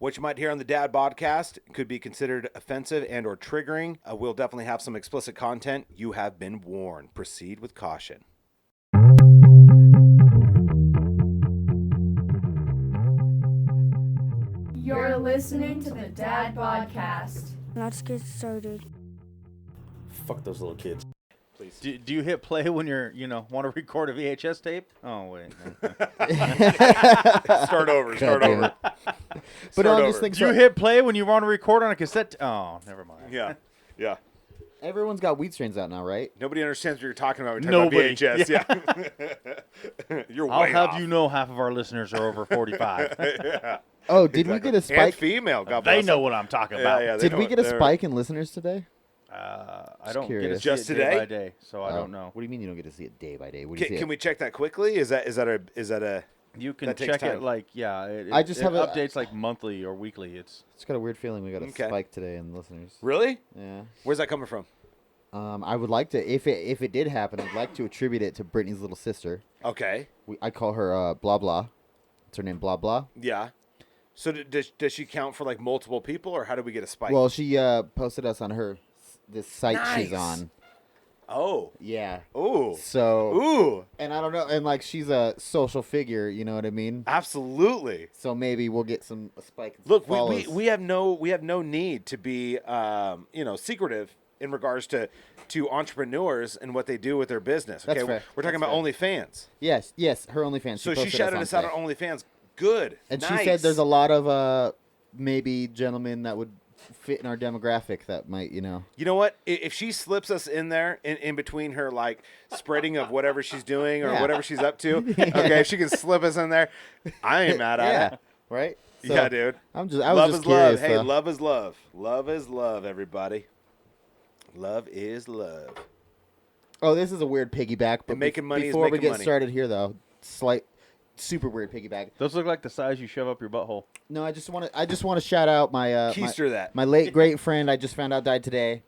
What you might hear on the DadBod Cast could be considered offensive and or triggering. We'll definitely have some explicit content. You have been warned. Proceed with caution. You're listening to the DadBod Cast. Let's get started. Fuck those little kids. Please. Do you hit play when you're, want to record a VHS tape? Oh, wait. Start over. But I just think Do you hit play when you want to record on a cassette? Oh, never mind. Yeah. everyone's got wheat strains out now, right? Nobody understands what you're talking about when you're talking about VHS. Yeah. You're way I'll have off. you know half of our listeners are over 45. Yeah. Oh, did we get a And spike? female. God They bless know them. what I'm talking about. Yeah, they Did know we what get a they're- spike in listeners today? I don't get to curious. see Just it today? day by day, so I don't know. What do you mean you don't get to see it day by day? What do you see Can it? we check that quickly? Is that a You can That takes check it time. like, I just have a- updates like monthly or weekly. It's Just got a weird feeling we got a Okay. spike today in listeners. really? Yeah. Where's that coming from? I would like to, if it did happen, I'd like to attribute it to Brittany's little sister. Okay. I call her Blah Blah. What's her name? Blah Blah. Yeah. So does she count for like multiple people, or how do we get a spike? Well, she posted us on this site she's Nice. on. Oh. Yeah. Ooh. So. Ooh. And I don't know, and like she's a social figure, you know what I mean? Absolutely. So maybe we'll get a spike. And some Look, follows. we have no need to be secretive in regards to entrepreneurs and what they do with their business. Okay, That's fair. we're talking That's about fair. OnlyFans. Yes, her OnlyFans. So she posted shouted us out today. on OnlyFans. Good. And Nice. she said there's a lot of maybe gentlemen that would fit in our demographic that might, You know what? If she slips us in there in between her like spreading of whatever she's doing or Yeah. whatever she's up to, okay, if she can slip us in there, I ain't mad at yeah, it. right? So, Yeah, dude. I was Love just is curious. love. Hey, though. love is love. Love is love, everybody. Love is love. Oh, this is a weird piggyback. But And making money is before we making get money. started here, though, super weird piggyback. Those look like the size you shove up your butthole. No, I just want to shout out my Keister that. my late great friend. I just found out died today.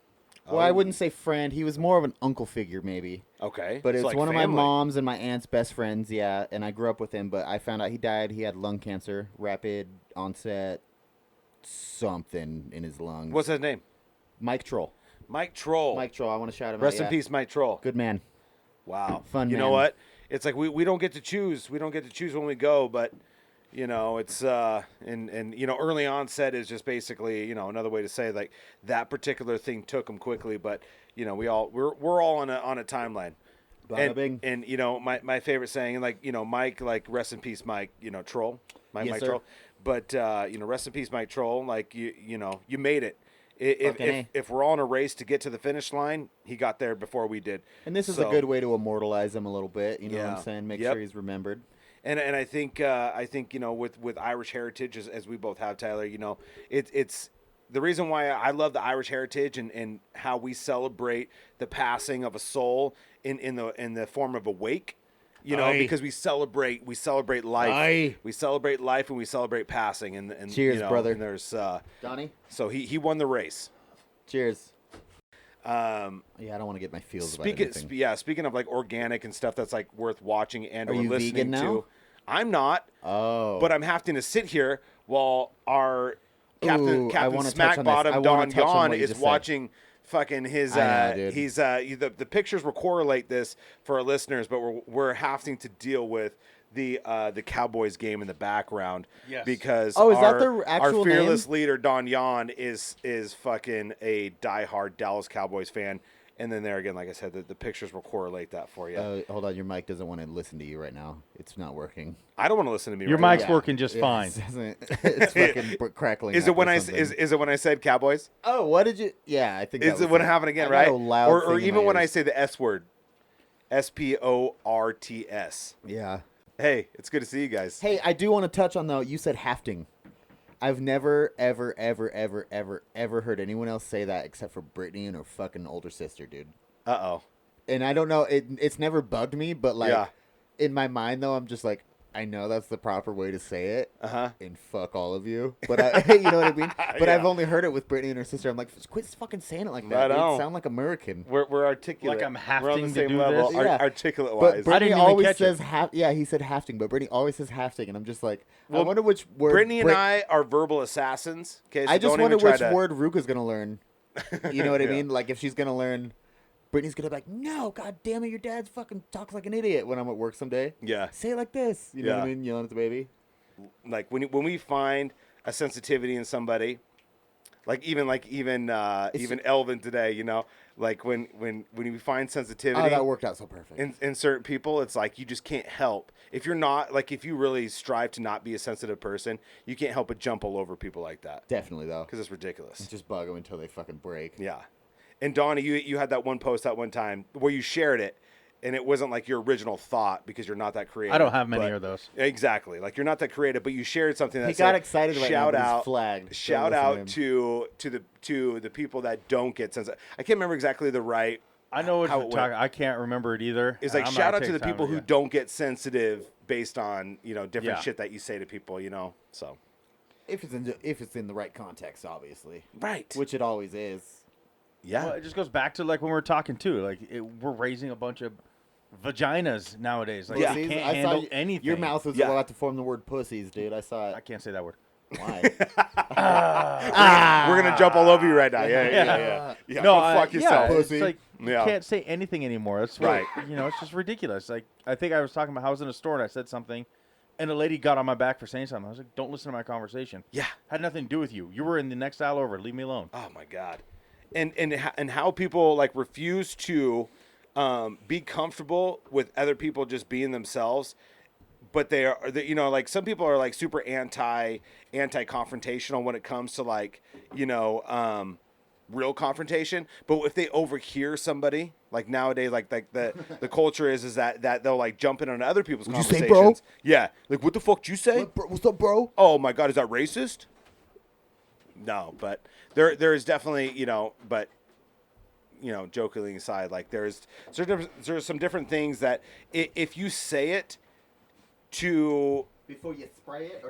Well, I Oh. wouldn't say friend. He was more of an uncle figure, maybe. Okay. But it's like one of my family. mom's and my aunt's best friends, yeah. And I grew up with him, but I found out he died. He had lung cancer, rapid onset, something in his lungs. What's his name? Mike Troll? Mike Troll. Mike Troll. I want to shout him out. Rest in yeah. peace, Mike Troll. Good man. Wow. Fun You man. know what? It's like we don't get to choose. We don't get to choose when we go, but it's and early onset is just basically, another way to say like that particular thing took him quickly, but we're all on a timeline. Bada bing. And my favorite saying, and like Mike, like rest in peace Mike, Troll. Yes, Mike sir. Troll. But rest in peace Mike Troll, like you made it. If we're all in a race to get to the finish line, he got there before we did. And this is So- a good way to immortalize him a little bit. You know what Yeah. I'm saying? Make Yep. sure he's remembered. And I think with Irish heritage as we both have, Tyler, it's the reason why I love the Irish heritage and how we celebrate the passing of a soul in the form of a wake. Aye. Because we celebrate life. Aye. We celebrate life and we celebrate passing and Cheers, brother. And there's Donny, so he won the race. cheers. Um, Yeah, I don't want to get my feels about Speaking, anything. speaking of like organic and stuff that's like worth watching and Are or you listening vegan now? to, I'm not. Oh. But I'm having to sit here while our Ooh, Captain I wanna Smack touch on this. I Bottom wanna Don touch on Yon what you is just said. watching fucking his. I know, dude. He's the pictures will correlate this for our listeners, but we're having to deal with the Cowboys game in the background. Yes. Because Oh, is that our, their actual our fearless name? leader Don Yon is fucking a diehard Dallas Cowboys fan. And then there again, like I said, the pictures will correlate that for you. Hold on, your mic doesn't want to listen to you right now. It's not working. I don't want to listen to me. Your right mic's now. working just fine. It's fucking crackling. Is up it when or I something. is it when I said Cowboys? Oh, what did you? Yeah, I think. Is that it was when it happened again, I got right? a loud Or thing in even my when I ears. say the S word, SPORTS. Yeah. Hey, it's good to see you guys. Hey, I do want to touch on though. You said hafting. I've never, ever, ever, ever, ever, ever heard anyone else say that except for Brittany and her fucking older sister, dude. Uh-oh. And I don't know. It's never bugged me, but like Yeah. in my mind though, I'm just like, I know that's the proper way to say it. Uh-huh. And fuck all of you. But you know what I mean? But Yeah. I've only heard it with Brittany and her sister. I'm like, quit fucking saying it like that. Right Dude. on. Sound like American. We're articulate. Like I'm We're on the hafting to same do level, this? Yeah. articulate But wise. Brittany didn't even always catch says it. yeah, he said hafting, but Brittany always says hafting, and I'm just like, I Well, wonder which word. Brittany and I are verbal assassins. Okay, so I just don't wonder even try which to... word Ruka's gonna learn. You know what I Yeah. mean? Like if she's gonna learn, Brittany's gonna be like, no, god damn it, your dad's fucking talks like an idiot when I'm at work someday. Yeah. Say it like this. You know what I Yeah. mean? Yelling at the baby. Like when we find a sensitivity in somebody, even Elvin today, you know, like when we find sensitivity Oh, that worked out so perfect. in certain people, it's like you just can't help. If you're not, like, if you really strive to not be a sensitive person, you can't help but jump all over people like that Definitely though. because it's ridiculous. Just bug them until they fucking break. Yeah. And Donny, you had that one post that one time where you shared it, and it wasn't like your original thought because you're not that creative. I don't have many but- of those. Exactly. Like you're not that creative, but you shared something that He said, got excited right now, shout but he's out, flagged. Don't shout listen out to to the people that don't get sensitive. I can't remember exactly the right. I know what how you're it talking. went. I can't remember it either. It's and like I'm not shout gonna out to take the time people to- who don't get sensitive based on different Yeah. shit that you say to people. So If it's in the right context, obviously, right. which it always is. Yeah. Well, it just goes back to like when we were talking too. Like we're raising a bunch of vaginas nowadays. Like Yeah. you Pussies? can't I saw handle you- anything. Your mouth was Yeah. about to form the word pussies, dude. I saw I it. can't say that word. Why? We're gonna jump all over you right now. Yeah. No, Go fuck yeah, yourself. pussy. it's like you Yeah. can't say anything anymore. That's what, Right. It's just ridiculous. Like I think I was talking about how I was in a store and I said something, and a lady got on my back for saying something. I was like, "Don't listen to my conversation. Yeah. Had nothing to do with you. You were in the next aisle over. Leave me alone." Oh my god, and how people like refuse to be comfortable with other people just being themselves, but like some people are like super anti confrontational when it comes to like real confrontation. But if they overhear somebody, like nowadays, like the culture is that they'll like jump in on other people's What'd you say, conversations. bro? Yeah, like what the fuck did you say? What's up, bro? Oh my god, is that racist? No, but there is definitely, but jokingly aside, like there's some different things that if you say it to Before you spray it.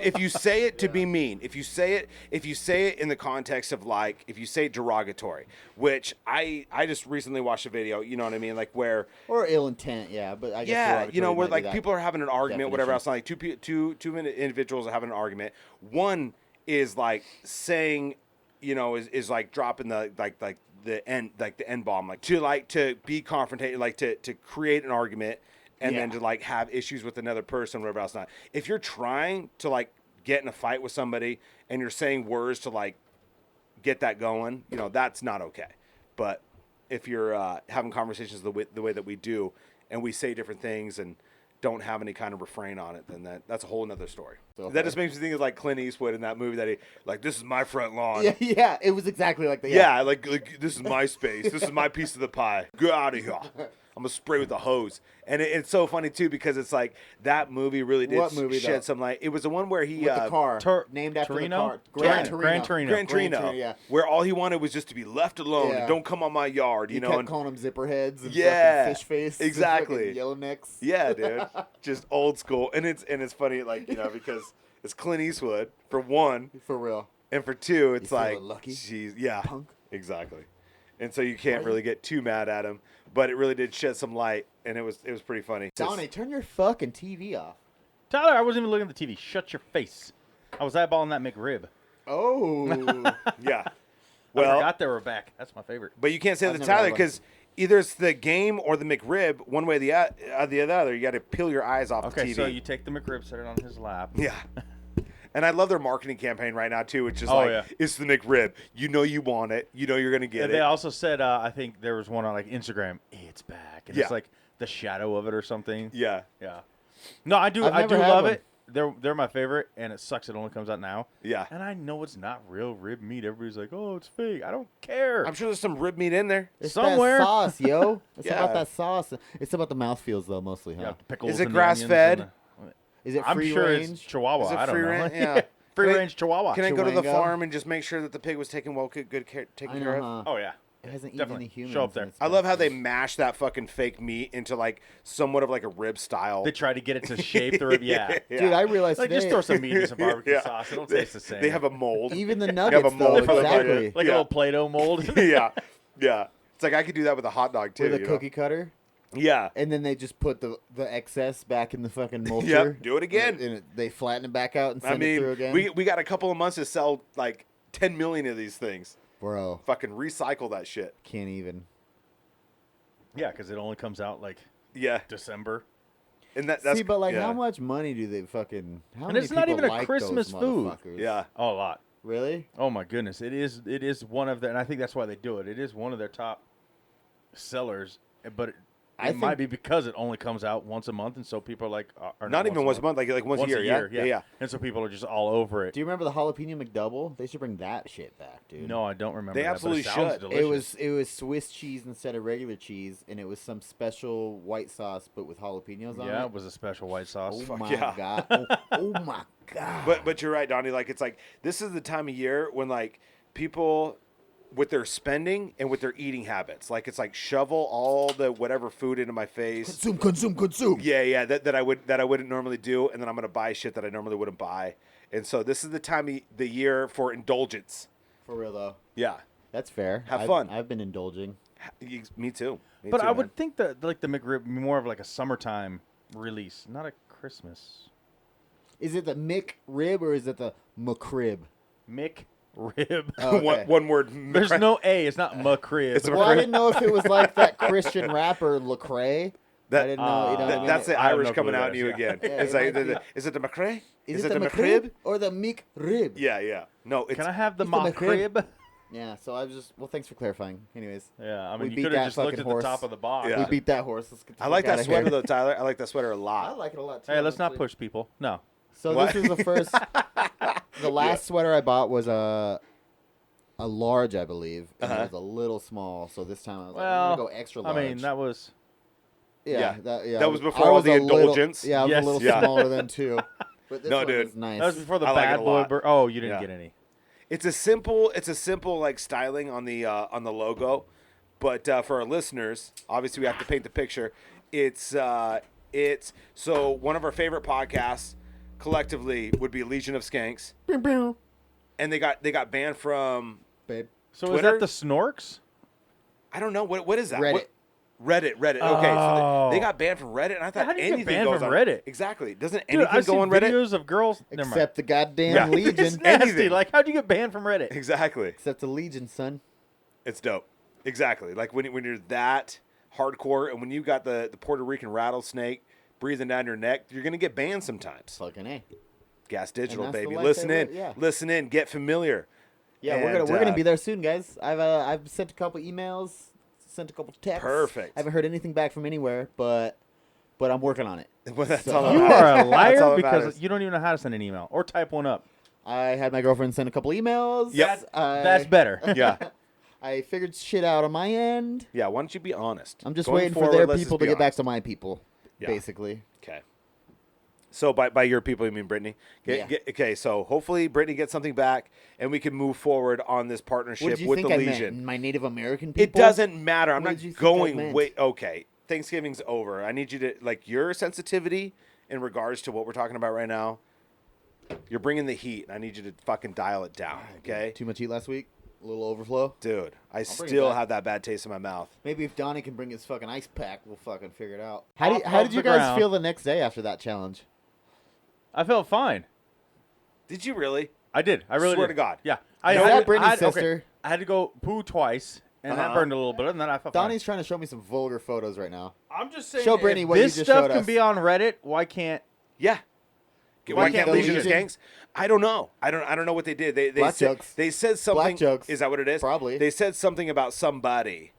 if you say it to be mean, if you say it in the context of like if you say it derogatory, which I just recently watched a video, you know what I mean, like where or ill intent, yeah, but I guess yeah, derogatory where might like be that people are having an argument, whatever else. definition. Like two individuals are having an argument. One is like saying, is like dropping the the N bomb, like to be confrontational, like to create an argument, and then Yeah. to like have issues with another person, whatever else. Not if you're trying to like get in a fight with somebody and you're saying words to like get that going, that's not okay. But if you're having conversations the way that we do, and we say different things and don't have any kind of refrain on it, then that's a whole nother story. So that just makes me think of like Clint Eastwood in that movie that he like, this is my front lawn. Yeah, it was exactly like that. Yeah, like this is my space. This is my piece of the pie. Get out of here. I'm gonna spray with a hose. And it's so funny too because it's like that movie really did What movie, shed though? some light. It was the one where he With the car named after Torino? the car. Gran Torino. Torino. Gran Torino, yeah. where all he wanted was just to be left alone Yeah. and don't come on my yard, He know. kept And calling them zipper heads and Yeah, fucking fish face. exactly. And yellow necks. yeah, dude, just old school. And it's funny, like because it's Clint Eastwood for one, For real. and for two, it's feeling like, lucky, geez, yeah, punk? exactly. And so you can't really get too mad at him, but it really did shed some light, and it was pretty funny. Donny, turn your fucking TV off. Tyler, I wasn't even looking at the TV. Shut your face. I was eyeballing that McRib. Oh. Yeah. I Well, forgot they were back. That's my favorite. but you can't say I've the never Tyler had one. because either it's the game or the McRib, one way or the other. You got to peel your eyes off the Okay, TV. so you take the McRib, set it on his lap. Yeah. And I love their marketing campaign right now too. It's just Oh, like yeah. it's the McRib. You know you want it. You know you're gonna get And it. they also said, I think there was one on like Instagram. It's back, and Yeah. it's like the shadow of it or something. Yeah. Yeah. No, I do. I've I never do had love one. it. They're my favorite, and it sucks it only comes out now. Yeah. And I know it's not real rib meat. Everybody's like, "Oh, it's fake." I don't care. I'm sure there's some rib meat in there. It's Somewhere. that sauce, yo. It's Yeah. about that sauce. It's about the mouthfeels, though, mostly, huh? Yeah, the pickles Is it and the onions grass-fed? and Is it I'm free sure range? it's Chihuahua. Is it I don't free know. range? Yeah. Free Can I- range Chihuahua. Can I go to the Chihuahua? farm and just make sure that the pig was taken I taken know, care of? huh? Oh yeah. It hasn't eaten Definitely. any humans. Show up and there. it's I love how they got- mash that fucking fake meat into like somewhat of like a rib style. They try to get it to shape the rib. Yeah. Dude, I realized Like, today. just throw some meat in some barbecue Yeah. sauce. It'll taste the same. They have a mold. Even the have a nuggets, though, mold for the exactly. burger. like Yeah. a little Play-Doh mold. yeah, yeah. It's like I could do that with a hot dog too. With a you know? cookie cutter. Yeah. And then they just put the excess back in the fucking mulcher. Yep, do it again. And they flatten it back out and I send it through mean, again. we got a couple of months to sell like 10 million of these things. Bro, Fucking recycle that shit. can't even. Yeah, because it only comes out like Yeah. December. And that's See, but like, yeah. how much money do they fucking? How And many it's not people even a like Christmas those food. motherfuckers? Yeah. Oh, a lot. Really? Oh my goodness, it is one of their, and I think that's why they do it. It is one of their top sellers, but I it might think- be because it only comes out once a month, and so people are like, or Not even once a month, like once a year. yeah. Yeah. And so people are just all over it. Do you remember the jalapeno McDouble? They should bring that shit back, dude. No, I don't remember. They that, absolutely but it sounds should. delicious. It was Swiss cheese instead of regular cheese, and it was some special white sauce, but with jalapenos on Yeah, it. it was a special white sauce. Oh Fuck my yeah. god! Oh my god! But you're right, Donnie. Like it's like this is the time of year when like people with their spending and with their eating habits, like it's like shovel all the whatever food into my face. consume. Yeah, that I wouldn't normally do, and then I'm gonna buy shit that I normally wouldn't buy. And so this is the time of the year for indulgence. For real though, Yeah, that's fair. Have I've- fun. I've been indulging. me too. Me But too, I man. would think that like the McRib more of like a summertime release, not a Christmas. Is it the McRib or is it the McRib? McRib. Oh, okay. one word. There's no A. It's not McRib. It's a Well, I didn't know if it was like that Christian rapper Lecrae. That- I didn't know. You know what I mean? That's the I have Irish no coming clue out what in you that is, again. yeah. It's Yeah, like, it might be. is it the McRae? Is it the McRib or the McRib? Yeah. No, it's Can I have the It's the McRib. McRib? Yeah. So I was just. Well, thanks for clarifying. Anyways, Yeah, I We mean, beat you could have that just looked fucking at horse. the top of the box. Yeah. we beat that horse. Let's get the I like fuck that outta sweater here. though, Tyler. I like that sweater a I lot. like it a lot too. Hey, let's not honestly. push people. No. So What? this is the first. The last sweater I bought was a large, I believe, and Uh-huh. it was a little small. So this time I was like, Well, I'm gonna go extra I large. mean, that was. Yeah. That was before I all was the a little- indulgence. Yeah, I was Yes. a little Yeah. smaller than two. But this No, one dude. was nice. That was before the I like it bad a boy. lot. Oh, you didn't Yeah. get any. It's a simple like styling on the logo, but for our listeners, obviously we have to paint the picture. It's so one of our favorite podcasts collectively would be Legion of Skanks, Boom, boom. and they got banned from Babe. So Twitter? is that the Snorks? I don't know what is that. Reddit. What? Reddit. Okay, so Oh. they got banned from Reddit, and I thought How do you get anything banned goes from on Reddit? Exactly. Doesn't Dude, anything I've go seen on Reddit? videos of girls. Never mind. Except the goddamn Yeah. Legion. It's nasty. Anything. Like, how'd you get banned from Reddit? Exactly. Except the Legion, son. It's dope. Exactly. Like when you're that hardcore, and when you got the Puerto Rican rattlesnake breathing down your neck, you're gonna get banned sometimes. Fucking A. Gas Digital, that's the baby. life Listen they in. live, yeah. Listen in. Get familiar. Yeah, And, we're gonna be there soon, guys. I've sent a couple emails, sent a couple texts. Perfect. I haven't heard anything back from anywhere, but I'm working on it. Well, that's So- all that You matters. are a That's all liar that because matters. you don't even know how to send an email or type one up. I had my girlfriend send a couple emails. Yep. That's better. Yeah. I figured shit out on my end. Yeah. Why don't you be honest? I'm just Going waiting for forward, their let's just people to be get back honest. to my people, Yeah. basically. Okay. So by your people, you mean Brittany? Yeah. Okay. So hopefully Brittany gets something back, and we can move forward on this What partnership did you with think the I Legion. meant? My Native American It people? doesn't matter. I'm What not did you think I going. meant? Wait. Okay. Thanksgiving's over. I need you to like your sensitivity in regards to what we're talking about right now. You're bringing the heat. I need you to fucking dial it down. Okay, Too much heat last week? A little overflow? dude. I bring it still back. have that bad taste in my mouth. Maybe if Donnie can bring his fucking ice pack, we'll fucking figure it out. Off How of did you the guys ground. feel the next day after that challenge? I felt fine. Did you really? I did. I really Swear did. to God. Yeah. Is that Brittany's okay, sister? I had to go poo twice, and that Uh-huh. burned a little bit, and then I felt fine. Donnie's trying to show me some vulgar photos right now. I'm just saying. Show if Brittany what you this just stuff showed can us. be on Reddit. Why can't? Yeah. Why Why can't can't Legion of Legion- Skanks? I don't know. I don't know what they did. They Black said, jokes. They said something. Black jokes. Is that what it is? Probably. They said something about somebody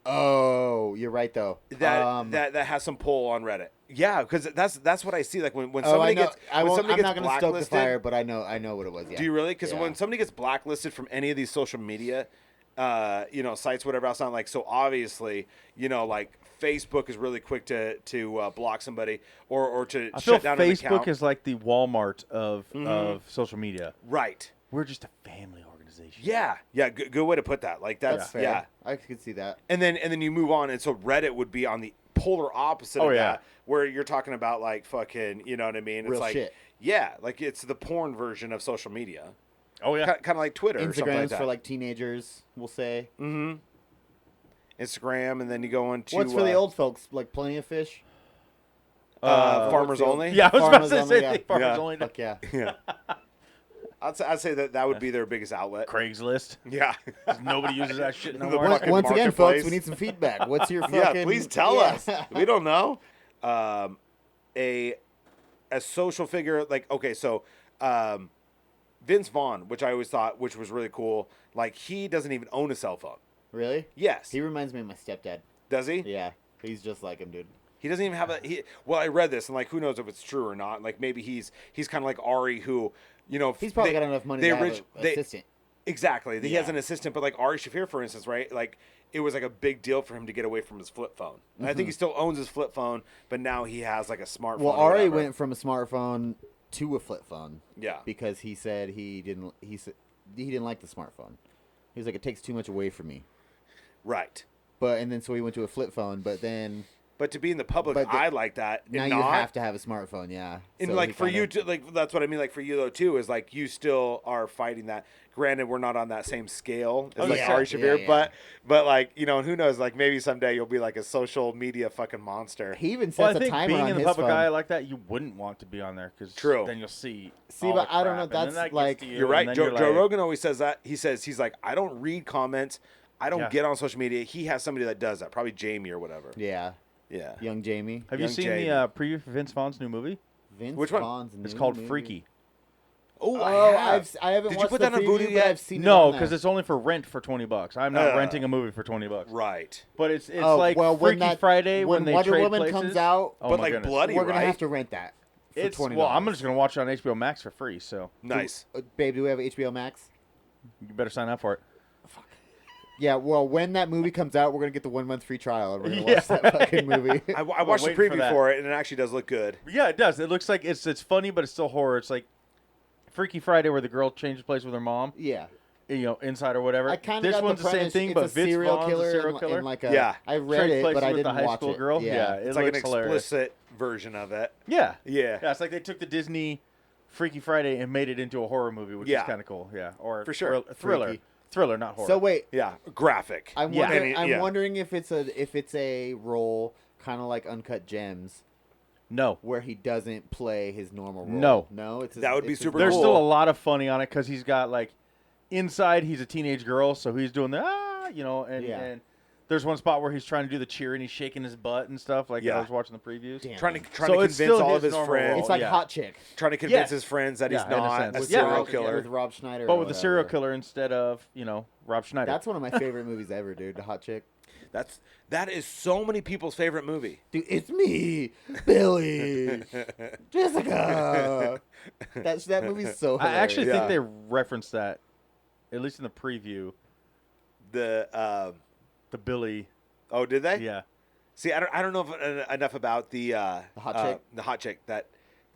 Oh, you're right though. that has some pull on Reddit. Yeah, because that's what I see. Like when Oh, I somebody know. gets when somebody I'm gets not gonna stoke the blacklisted. fire, but I know what it was. Yeah. Do you really? Because Yeah. when somebody gets blacklisted from any of these social media, sites, whatever else, like so obviously, like Facebook is really quick to block somebody or to I feel shut down an Facebook account. is like the Walmart of social media. Right. We're just a family organization. civilization. Yeah, good way to put that. Like That's fair. yeah. I could see that. And then you move on, and so Reddit would be on the polar opposite Oh, of yeah. that, where you're talking about like fucking, you know what I mean? It's Real like, shit. yeah, like it's the porn version of social media, Oh yeah. kind of like Twitter or something like Instagrams that. for like teenagers, we'll say. Mm-hmm. Instagram, and then you go into What's for the old folks? Like Plenty of Fish? Farmers Only. Yeah, I was about Farmers to Only, say yeah. farmers Yeah. only. Fuck yeah. Yeah. I'd say that would be their biggest outlet. Craigslist. Yeah. Nobody uses that shit no The more. fucking Once again, folks, marketplace. we need some feedback. What's your fucking... Yeah, please tell Yeah. us. We don't know. A social figure, like, okay, so Vince Vaughn, which I always thought, which was really cool, like, he doesn't even own a cell phone. Really? Yes. He reminds me of my stepdad. Does he? Yeah. He's just like him, dude. He doesn't even have well, I read this, and, like, who knows if it's true or not. Like, maybe he's kind of like Ari, who, you know... He's probably got enough money to have an assistant. Exactly. He has Yeah. an assistant, but like Ari Shaffir, for instance, right? Like it was like a big deal for him to get away from his flip phone. And I think he still owns his flip phone, but now he has like a smartphone. Well, or Ari whatever. went from a smartphone to a flip phone. Yeah. Because he said he didn't like the smartphone. He was like, it takes too much away from me. Right. And then so he went to a flip phone, but then But to be in the public But the- eye like that, now and you not, have to have a smartphone, yeah. and So like he for you kinda- to like that's what I mean. Like for you though too is like you still are fighting that. Granted, we're not on that same scale as Oh, like yeah. Ari Shaffir, Yeah, yeah. but like you know, and who knows? Like maybe someday you'll be like a social media fucking monster. He even Well, sets I a think timer being on in the his public phone. eye like that, you wouldn't want to be on there because True. then you'll see. See, all but the I don't know, crap, and then that's that gets like- to you, You're right. and then Joe you're Joe like- Rogan always says that. He's like, I don't read comments. I don't Yeah. get on social media. He has somebody that does that. Probably Jamie or whatever. Yeah. Yeah. Young Jamie. Have you Young seen Jamie. the preview for Vince Vaughn's new movie? Vince Which one? Vaughn's It's new called movie. Freaky. Oh, I haven't Did you watched put the that on preview, Voodoo but yet? I've seen it No, on because there. it's only for rent for $20. I'm not Uh, renting a movie for $20. Right. But it's Oh, like well, Freaky Friday when they Wonder trade Woman places. comes out, Oh But my like goodness. bloody, we're gonna right? have to rent that for It's $20. well, I'm just gonna watch it on HBO Max for free. So Nice. Babe, do we have HBO Max? you better sign up for it. Yeah, well, when that movie comes out, we're gonna get the 1 month free trial, and we're gonna Yeah, watch that fucking movie. I watched the waiting for preview that. for it, and it actually does look good. Yeah, it does. It looks like it's funny, but it's still horror. It's like Freaky Friday where the girl changes place with her mom, Yeah, you know, inside or whatever. I kind of This got one's the the same premise. thing, It's but a Vince serial Vaughn's killer, a serial and killer. like a, Yeah. I read Trade it, places but I with the didn't high watch school it. girl. Yeah, It It's like an looks hilarious. explicit version of it. Yeah. Yeah. Yeah, it's like they took the Disney Freaky Friday and made it into a horror movie, which Yeah. is kind of cool. Yeah, or For sure. thriller, Freaky. thriller, not horror. So wait, Yeah. Graphic. I'm Yeah. wondering. And I'm yeah. wondering if it's a role kind of like Uncut Gems, no, where he doesn't play his normal role. No. no, it's That would be it's his super there's cool. still a lot of funny on it because he's got like inside he's a teenage girl, so he's doing the you know, and Yeah. and there's one spot where he's trying to do the cheer and he's shaking his butt and stuff. Like Yeah. I was watching the previews. Damn. trying to So to it's convince still all his of his normal friends. role. It's like yeah. Hot Chick, Trying to convince Yeah. his friends that he's Yeah, in a not sense. a Yeah. serial with killer. Rob Schneider, But or with the serial whatever. killer instead of Rob Schneider. That's one of my favorite movies ever, dude. The Hot Chick. That is so many people's favorite movie. Dude, it's me, Billy, Jessica. That movie's so I hilarious. actually Yeah. think they referenced that, at least in the preview. The The Billy, oh, did they? yeah. See, I don't know enough about the hot chick that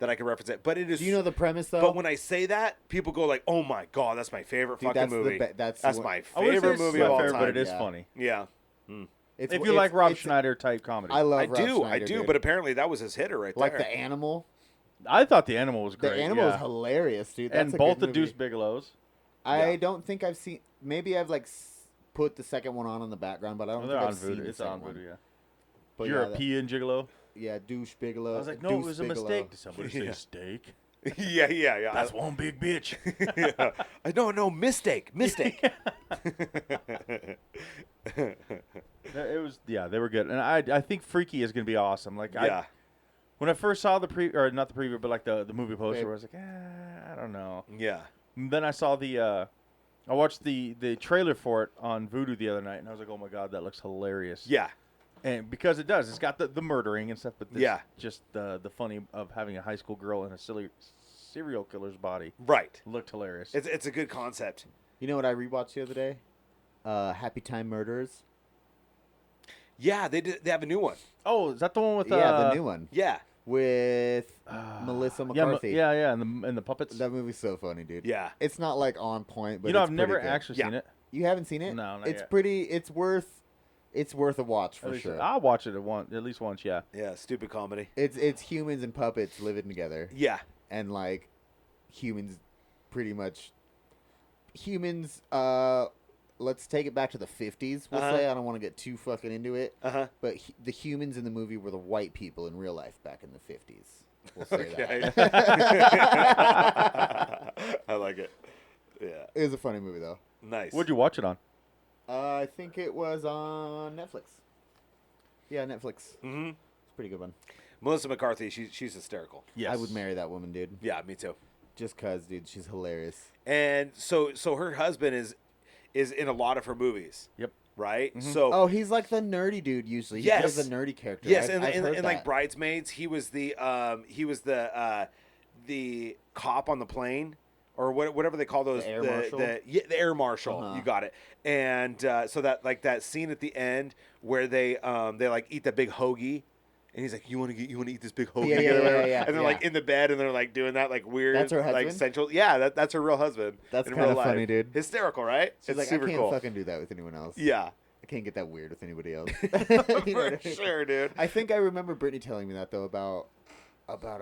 I can reference it, but it is. Do you know the premise though? But when I say that, people go like, "Oh my god, that's my favorite Dude, fucking that's the movie. that's That's what- my I wouldn't say favorite it's movie my of all favorite, time." but it is Yeah. funny. Yeah, It's, If you like Rob it's- Schneider type comedy. I love I Rob do, Schneider, dude. but apparently that was his hitter right like there. the animal. I thought the animal was The great. animal yeah. is hilarious, dude. That's And a both good the movie. Deuce Bigelows. I Yeah. don't think I've seen. Maybe I've like put the second one on in the background, but I don't Well, think they're I've on seen Voodoo. the It's second on one. Voodoo, yeah. But European Gigolo. yeah, Douche Bigelow. I was like, no, Deuce it was a Bigelow. mistake. Did somebody say Yeah. steak? yeah. That's one big bitch. yeah. I no mistake. It was, yeah, they were good, and I think Freaky is gonna be awesome. Like, Yeah, when I first saw the or not the preview, but like the movie poster, Babe. I was like, I don't know. yeah. And then I saw I watched the trailer for it on Vudu the other night, and I was like, oh my god, that looks hilarious. Yeah. And because it does, it's got the murdering and stuff, but this, Yeah. just the funny of having a high school girl in a silly serial killer's body Right. looked hilarious. It's a good concept. You know what I rewatched the other day? Happy Time Murders. Yeah, they have a new one. Oh, is that the one with Yeah, the new one. Yeah. with Melissa McCarthy. Yeah, and the puppets. That movie's so funny, dude. Yeah. It's not like on point, but You know, it's I've never pretty good. actually Yeah. seen it. You haven't seen it? No, not It's yet. pretty. It's worth a watch At for least- sure. I'll watch it at least once. Yeah. Yeah, stupid comedy. It's humans and puppets living together, Yeah. and like humans, pretty much humans. Let's take it back to the 50s. We'll Uh-huh. say I don't want to get too fucking into it, Uh-huh. but the humans in the movie were the white people in real life back in the 50s. We'll say Okay. that. I like it. Yeah. It was a funny movie though. Nice. What'd you watch it on? I think it was on Netflix. Yeah, Netflix. Mm-hmm. It's a pretty good one. Melissa McCarthy, she's hysterical. Yes. I would marry that woman, dude. Yeah, me too. Just cause, dude, she's hilarious. And so her husband is in a lot of her movies, Yep. right? Mhm. So Oh, he's like the nerdy dude usually. He Yes. plays the nerdy character. yes, I've and heard like that. Bridesmaids, he was the cop on the plane. Or whatever they call those, The air marshal? the air marshal. Uh-huh. You got it. And so that like that scene at the end where they like eat that big hoagie, and he's like, "You want to eat this big hoagie?" Yeah, yeah, or whatever. yeah, And they're like in the bed, and they're like doing that like weird, That's her like husband? sensual. Yeah, that's her real husband. That's in kinda real life. funny, dude. Hysterical, right? She's it's like, super I can't cool. fucking do that with anyone else. Yeah, I can't get that weird with anybody else. You know for what I mean? sure, dude. I think I remember Brittany telling me that though about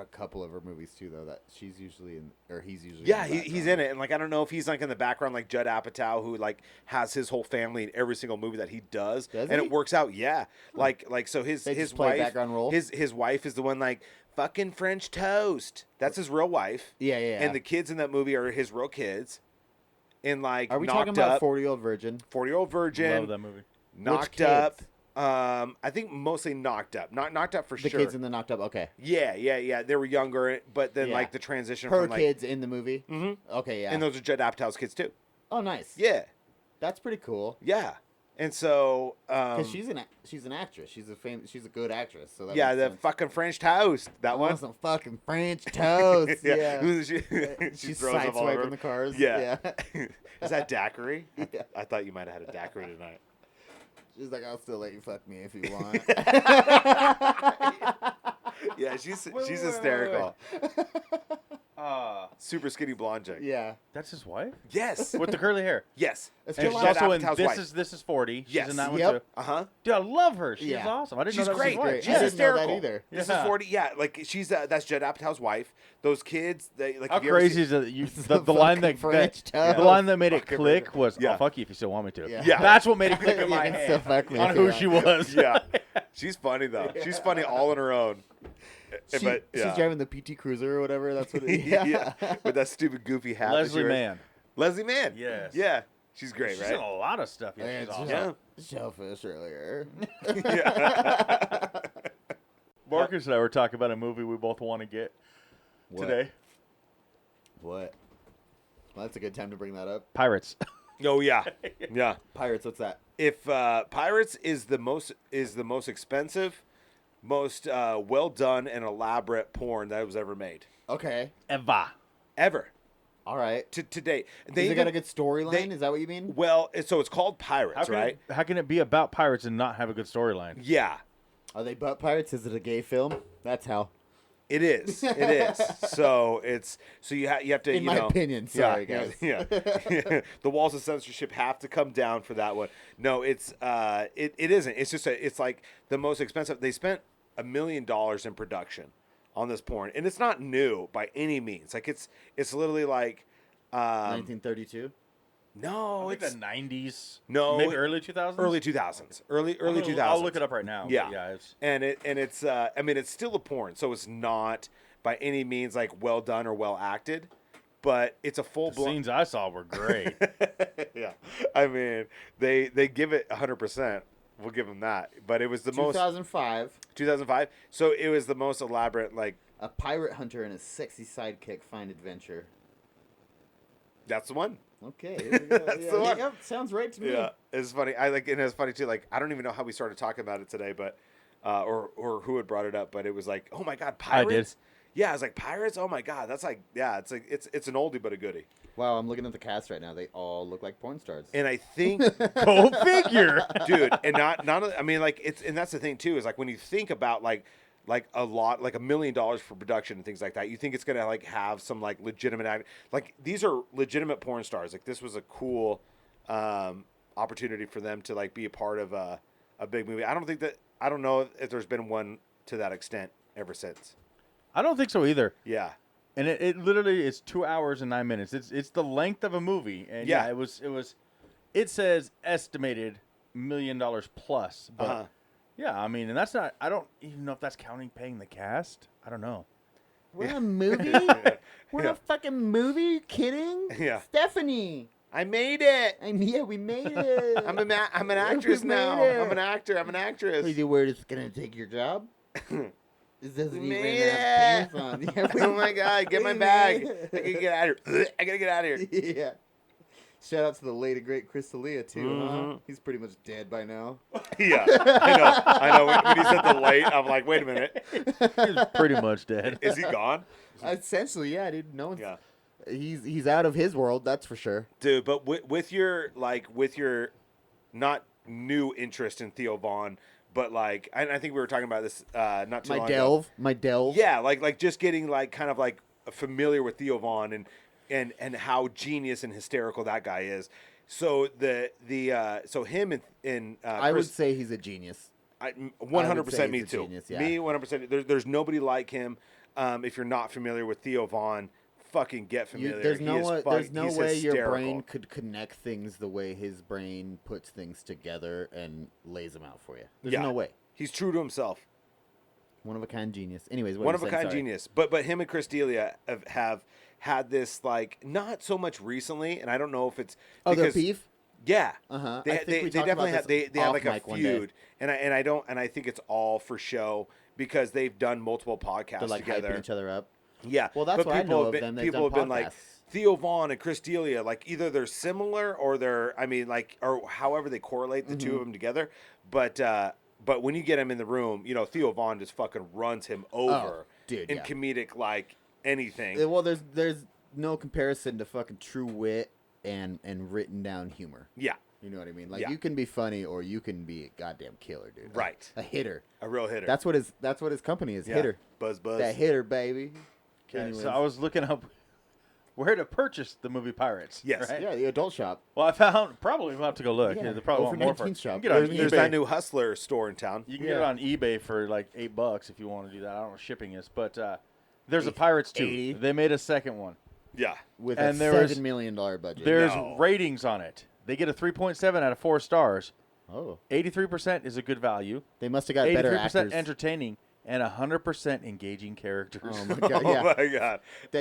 a couple of her movies too, though, that she's usually in, or he's usually. Yeah, in the he's background. in it, and like I don't know if he's like in the background like Judd Apatow, who like has his whole family in every single movie that he does, Does and he? it works out. Yeah, like so his They his just play wife, background role? his wife is the one like fucking French toast. That's his real wife. Yeah, yeah. And the kids in that movie are his real kids. And like Are we knocked talking about up, 40-Year-Old Virgin? 40-Year-Old Virgin, Love that movie. knocked kids? up. I think mostly knocked up. Not knocked up for The sure. kids in the Knocked Up. Okay. Yeah. They were younger, but then Yeah. like the transition Her from like, kids in the movie. Mhm. Okay, yeah. and those are Judd Apatow's kids too. Oh, nice. Yeah. That's pretty cool. Yeah, and so Because she's an actress. She's a good actress. So that yeah, makes the sense. fucking French toast. That I one. want some fucking French toast. yeah. she She's throws up all over. sideswiping the cars. Yeah. Yeah. Is that daiquiri? Yeah. I thought you might have had a daiquiri tonight. She's like, I'll still let you fuck me if you want. Yeah, she's hysterical. Super skinny blonde chick. yeah. That's his wife Yes. with the curly hair. Yes. It's And Judd she's Judd also in Apatow's this wife. is 40. She's Yes. in that one Yep. too. Uh huh. Dude, I love her. She's Yeah. awesome. I didn't She's know that great. was his Great. wife. She's I didn't know that hysterical. either. This Yeah. is 40. Yeah, like she's that's Judd Apatow's wife. Those kids, they like. How have you ever crazy seen- is it? You, The the line fucking that, French that toast. the line that made it Fucking click French- was, Yeah. "Oh fuck you if you still want me to." Yeah. Yeah. That's what made it click in You my can head still fuck me on if who you she want. was. Yeah, she's funny though. She's funny all on her own. She- But yeah. She's driving the PT Cruiser or whatever. That's what it is. yeah, with that stupid goofy hat. that she Leslie wears. Mann. Leslie Mann. Yes. Yeah, she's great, She's right? in a lot of stuff. Yeah, Man, she's it's awesome. just- Yeah. Shellfish earlier. yeah. Marcus and I were talking about a movie we both want to get What? today. What? Well, that's a good time to bring that up. Pirates. Oh yeah, yeah. Pirates, what's that? If Pirates is the most expensive, most well done and elaborate porn that was ever made, Okay. Eva. ever All right. to date. Has They it got a even- good storyline? they- Is that what you mean? well, so it's called Pirates, right? How can it be about pirates and not have a good storyline? Yeah, Are they butt pirates? Is it a gay film? That's how. it is. It is. So it's you have to. In you my know, opinion. Sorry, guys. Yeah. The walls of censorship have to come down for that one. No, it's it isn't. It's just it's like the most expensive. They spent $1 million in production on this porn, and it's not new by any means. Like it's literally like 1932. no, I think it's the 90s. No, Maybe early 2000s? early 2000s, early 2000s. I'll look it up right now. but Yeah. Yeah. It's, and it's I mean it's still a porn, so it's not by any means like well done or well acted, but it's a full the blown. scenes I saw were great. Yeah, I mean they give it 100%. We'll give them that, but it was the most 2005. 2005. So it was the most elaborate. Like A pirate hunter and his sexy sidekick find adventure. that's the one. Okay. Here we go. That's yeah, the one. Yep, sounds right to me. Yeah, it's funny. I like, and it's funny too. Like I don't even know how we started talking about it today, but or who had brought it up, but it was like, oh my god, pirates. I did. Yeah, I was like pirates. Oh my god, that's like it's like it's an oldie but a goodie. Wow, I'm looking at the cast right now. They all look like porn stars. And I think, Go figure. dude, and not I mean like it's and that's the thing too is like when you think about like like a lot, like $1 million for production and things like that. You think it's gonna like have some like legitimate like these are legitimate porn stars. Like this was a cool opportunity for them to like be a part of a big movie. I don't know if there's been one to that extent ever since. I don't think so either. Yeah. And it literally is 2 hours and 9 minutes. It's the length of a movie. And Yeah. it says estimated $1 million plus. But yeah, I mean, and that's not, I don't even know if that's counting paying the cast. I don't know. We're in a movie? We're in a fucking movie? You kidding? Yeah. Stephanie. I made it. Yeah, we made it. I'm an actress We made now. it. I'm an actor. I'm an actress. Are you worried it's going to take your job? This doesn't even Made have it. pants on. Yeah, Oh my god, get my bag. I gotta get out of here. I gotta get out of here. Yeah. Shout out to the late great Crystalia too, huh? Mhm. He's pretty much dead by now. Yeah, I know. When he said the late, I'm like, wait a minute. He's pretty much dead. Is he gone? Essentially, yeah, dude. No one's. Yeah. He's out of his world, that's for sure. Dude, but with your not new interest in Theo Vaughn, but like I think we were talking about this not too long ago. My delve. Yeah, like just getting like kind of like familiar with Theo Vaughn and how genius and hysterical that guy is. So so him and I would Chris, say he's a genius. 100% me he's a too. genius, yeah. Me 100%. There's nobody like him. If you're not familiar with Theo Vaughn, fucking get familiar. There's He no is way, fucking- there's no he's way your hysterical. brain could connect things the way his brain puts things together and lays them out for you. There's Yeah. no way. He's true to himself. One of a kind genius. Anyways, what One were of you a saying? kind Sorry. genius. But him and Chris D'Elia have had this like not so much recently, and I don't know if it's Oh, their because- beef? Yeah, Uh-huh. They I think we talked definitely about have this they have off like a mic one day. feud, and I think it's all for show because they've done multiple podcasts They're like together. hyping each other up. Yeah, Well, that's but what I people know have of been, them. They've people done have been like podcasts. Theo Vaughn and Chris D'Elia, like either they're similar or they're, I mean, like, or however they correlate the two Mm-hmm. of them together. But when you get him in the room, you know, Theo Vaughn just fucking runs him over dude, in yeah. comedic like anything. Well, there's no comparison to fucking true wit and written down humor. Yeah, You know what I mean? Like Yeah. you can be funny or you can be a goddamn killer, dude. Right. A hitter. a real hitter. That's what his company is. Yeah. Hitter. Buzz. That hitter, baby. Okay, Anyways. so I was looking up where to purchase the movie Pirates. Yes. Right? Yeah, the adult shop. Well, I found probably we'll have to go look. Yeah, Yeah, they probably over want more for 19th it. shop. You can get it on There's eBay. that new Hustler store in town. You can get it Yeah. on eBay for like $8 if you want to do that. I don't know what shipping is, but there's a Pirates 2. 80. They made a second one. Yeah. With And a there was- $7 million budget. There's No. ratings on it. They get a 3.7 out of 4 stars. Oh. 83% is a good value. They must have got better 83% actors. entertaining, and 100% engaging characters. Oh my god, Oh yeah. my god.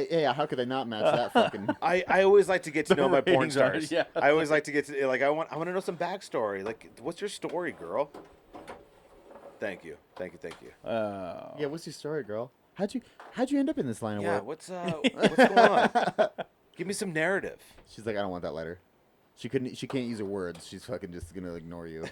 Yeah, how could they not match that fucking I always like to get to The know my porn ratings are- stars. yeah. I always like to get to like I want to know some backstory. Like, what's your story, girl? Thank you. Yeah, what's your story, girl? How'd you end up in this line of Yeah, work? what's going on? Give me some narrative. She's like, I don't want that letter. She can't use her words. She's fucking just gonna ignore you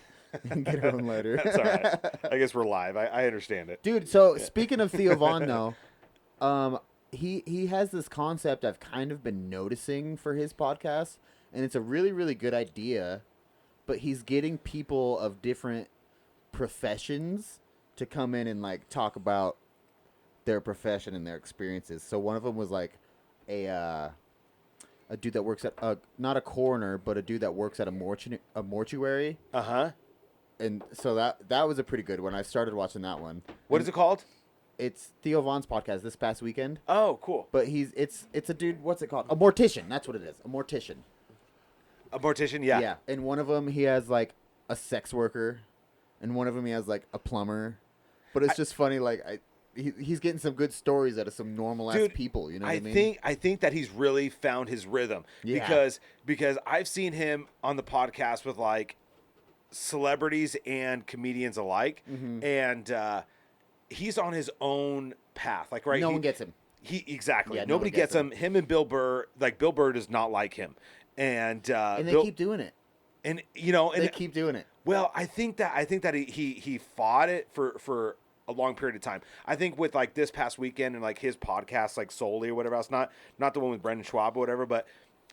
and get her own letter. That's all right. I guess we're live. I understand it. Dude, so speaking of Theo Vaughn though, he has this concept I've kind of been noticing for his podcast, and it's a really, really good idea, but he's getting people of different professions to come in and like talk about their profession and their experiences. So one of them was like a dude that works at not a coroner, but a dude that works at a mortuary. Uh-huh. And so that was a pretty good one. I started watching that one. What is it called? It's Theo Vaughn's podcast this past weekend. Oh, cool. But it's a dude. What's it called? A mortician. That's what it is. A mortician. A mortician, yeah. Yeah. And one of them he has like a sex worker, and one of them he has like a plumber. But it's just funny. Like he's getting some good stories out of some normal ass Dude, people. You know what I mean? I think that he's really found his rhythm. Yeah. Because I've seen him on the podcast with like celebrities and comedians alike, Mm-hmm. and he's on his own path. Like No one gets him. He exactly. Yeah, no Nobody one gets gets him. Him and Bill Burr. Like Bill Burr does not like him, and And they Bill, keep doing it. and you know and They keep doing it. well, I think that he fought it for a long period of time. I think with like this past weekend and like his podcast, like solely or whatever else, not the one with Brendan Schwab or whatever, but